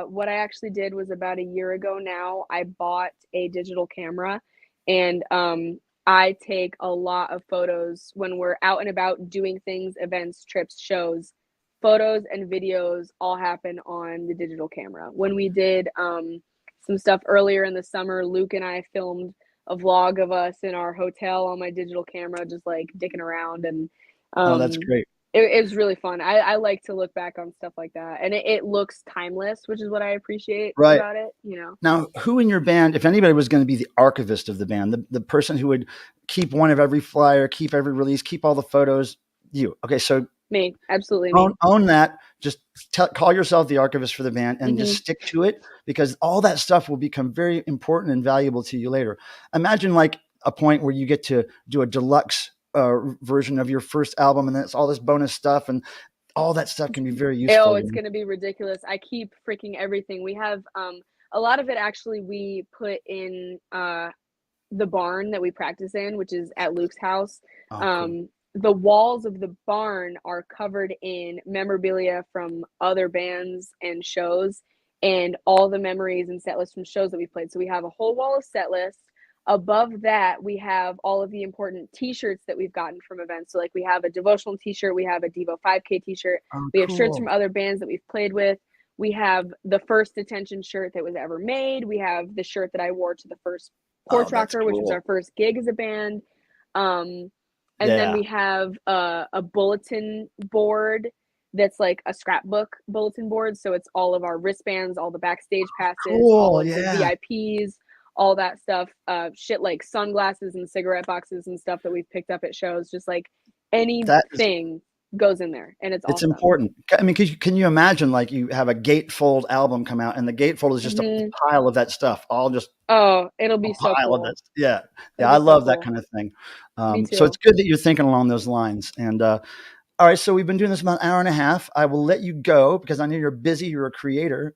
what I actually did was about a year ago now, I bought a digital camera, and I take a lot of photos when we're out and about doing things, events, trips, shows. Photos and videos all happen on the digital camera. When we did some stuff earlier in the summer, Luke and I filmed a vlog of us in our hotel on my digital camera, just like dicking around, and Oh, that's um, great. it was really fun. I like to look back on stuff like that, and it looks timeless, which is what I appreciate Right. about it. Now, who in your band, if anybody was going to be the archivist of the band, the person who would keep one of every flyer, keep every release, keep all the photos, you. Okay, so Me, absolutely me. own that. Just call yourself the archivist for the band and just stick to it, because all that stuff will become very important and valuable to you later. Imagine like a point where you get to do a deluxe version of your first album, and then it's all this bonus stuff, and all that stuff can be very useful. Oh, it's going to be ridiculous. I keep freaking everything. We have a lot of it actually we put in the barn that we practice in, which is at Luke's house. Cool. The walls of the barn are covered in memorabilia from other bands and shows, and all the memories and set lists from shows that we played. So we have a whole wall of set lists. Above that, we have all of the important t-shirts that we've gotten from events. So like we have a devotional t-shirt, we have a Devo 5K t-shirt, Oh, we have shirts cool. from other bands that we've played with. We have the first Detention shirt that was ever made. We have the shirt that I wore to the first Porch that's Rocker, which was cool. our first gig as a band. And then Yeah. we have a bulletin board that's like a scrapbook bulletin board. So it's all of our wristbands, all the backstage passes, all Cool. of the Yeah. VIPs, all that stuff. Shit like sunglasses and cigarette boxes and stuff that we've picked up at shows. Just like That is, anything goes in there, and it's it's awesome. important. I mean, can you imagine like you have a gatefold album come out and the gatefold is just a Mm-hmm. pile of that stuff, all just Oh, it'll a be so pile of cool. this. Yeah. It'll Yeah. I be so love that cool. kind of thing. Me So it's too. good that you're thinking along those lines. And, all right. So we've been doing this about an hour and a half. I will let you go because I know you're busy. You're a creator.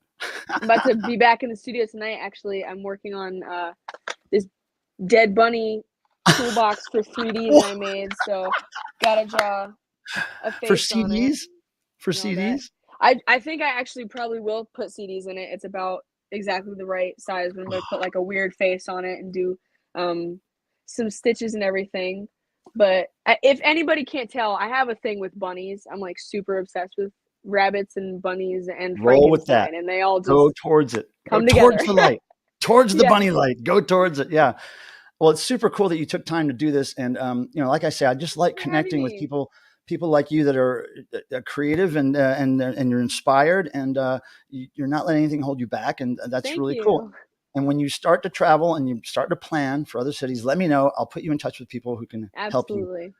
I'm about to be back in the studio tonight. Actually, I'm working on this Dead Bunny toolbox for 3D that I made. So, gotta draw a For face on it CDs? For and all that. CDs? I think I actually probably will put CDs in it. It's about exactly the right size, but I'm gonna put like a weird face on it and do um some stitches and everything. But if anybody can't tell, I have a thing with bunnies. I'm like super obsessed with rabbits and bunnies and Roll with that. Frankenstein, and they all Go just towards it. Go come together. towards the light. Towards the Yeah. bunny light. Go towards it. Yeah. Well, it's super cool that you took time to do this. And, like I say, I just like Thanks for having connecting with me. people like you that are creative and you're inspired and you're not letting anything hold you back. And that's Thank really cool. you. And when you start to travel and you start to plan for other cities, let me know. I'll put you in touch with people who can help you Absolutely.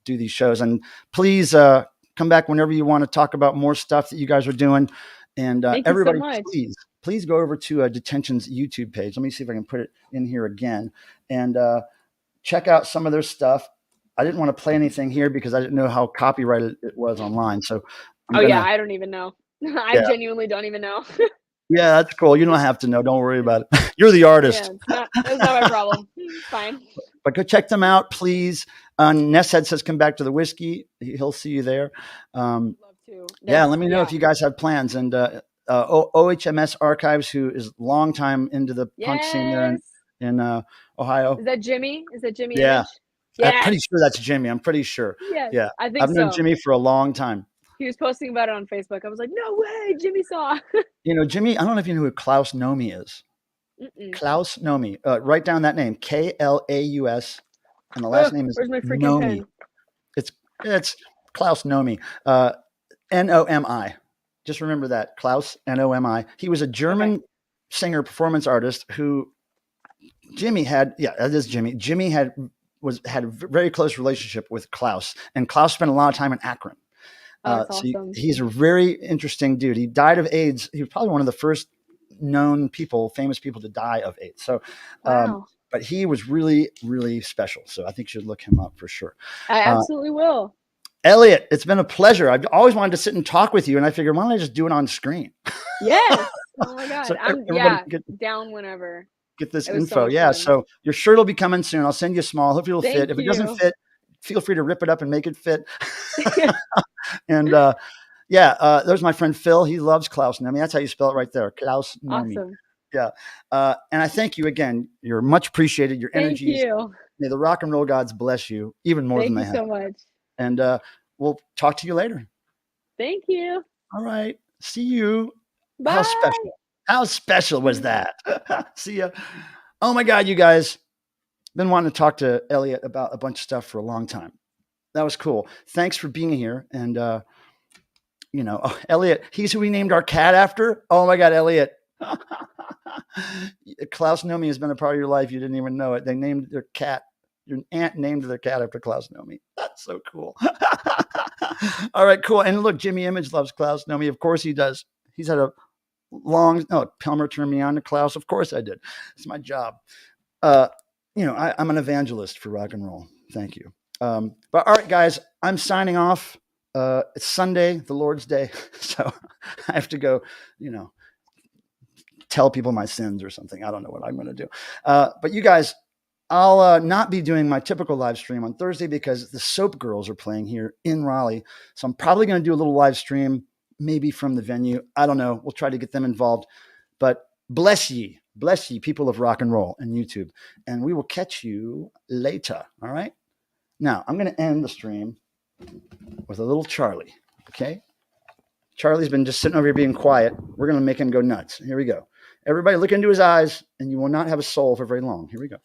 do these shows. And please come back whenever you want to talk about more stuff that you guys are doing. And Thank you so everybody, much. please go over to Detention's YouTube page. Let me see if I can put it in here again and check out some of their stuff. I didn't want to play anything here because I didn't know how copyrighted it was online. So I'm Oh yeah, gonna, I don't even know. I yeah, genuinely don't even know. yeah, that's cool. You don't have to know. Don't worry about it. You're the Yeah, artist. it's not my problem. It's fine. But go check them out, please. Nesshead says, "Come back to the whiskey." He'll see you there. Um, Would love to. yeah, That's let me know if you guys have plans. And OHMS Archives, who is long time into the punk scene there Yes. in Ohio. Is that Jimmy? Is that Jimmy Yeah, Image? I'm Yes. pretty sure that's Jimmy. I'm pretty sure. Yes. Yeah, I think I've known so. Jimmy for a long time. He was posting about it on Facebook. I was like, no way, Jimmy saw. Jimmy, I don't know if you know who Klaus Nomi is. Mm-mm. Klaus Nomi. Write down that name, Klaus, and the last name is Where's my freaking Nomi. pen? It's Klaus Nomi. Nomi. Just remember that. Klaus Nomi. He was a German Okay. singer performance artist who Jimmy had. Yeah, that is Jimmy. Jimmy had a very close relationship with Klaus, and Klaus spent a lot of time in Akron. Oh, that's So awesome. he's a very interesting dude. He died of AIDS. He was probably one of the first known people, famous people to die of AIDS. So, Wow. but he was really, really special. So I think you should look him up for sure. I absolutely will. Elliott, it's been a pleasure. I've always wanted to sit and talk with you, and I figured, why don't I just do it on screen? Yes. Oh my God. So I'm everybody down whenever. get this It was so info. much Yeah. fun. So your shirt will be coming soon. I'll send you a small. Hopefully it'll fit. Thank If it doesn't you. fit, feel free to rip it up and make it fit. And there's my friend Phil. He loves Klaus Nomi. That's how you spell it right there. Klaus Nomi. Awesome. Yeah. And I thank you again. You're much appreciated. Your Thank energy is, you. may the rock and roll gods bless you even more than Thank they you have. so much. And we'll talk to you later. Thank you. All right. See you. Bye. How special. How special was that? See ya. Oh my God, you guys. Been wanting to talk to Elliott about a bunch of stuff for a long time. That was cool. Thanks for being here. And, Elliott, he's who we named our cat after. Oh my God, Elliott. Klaus Nomi has been a part of your life. You didn't even know it. They named their cat. Your aunt named their cat after Klaus Nomi. That's so cool. All right, cool. And look, Jimmy Image loves Klaus Nomi. Of course he does. He's had a Pelmer turned me on to Klaus. Of course I did. It's my job. I'm an evangelist for rock and roll. Thank you. But all right, guys, I'm signing off. It's Sunday, the Lord's Day. So I have to go, tell people my sins or something. I don't know what I'm going to do. But you guys, I'll not be doing my typical live stream on Thursday because the Soap Girls are playing here in Raleigh. So I'm probably going to do a little live stream, maybe from the venue. I don't know. We'll try to get them involved. But bless ye, people of rock and roll and YouTube. And we will catch you later. All right. Now I'm going to end the stream with a little Charlie. Okay. Charlie's been just sitting over here being quiet. We're going to make him go nuts. Here we go. Everybody look into his eyes, and you will not have a soul for very long. Here we go.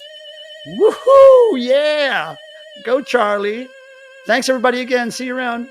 Woohoo! Yeah! Go, Charlie. Thanks, everybody, again. See you around.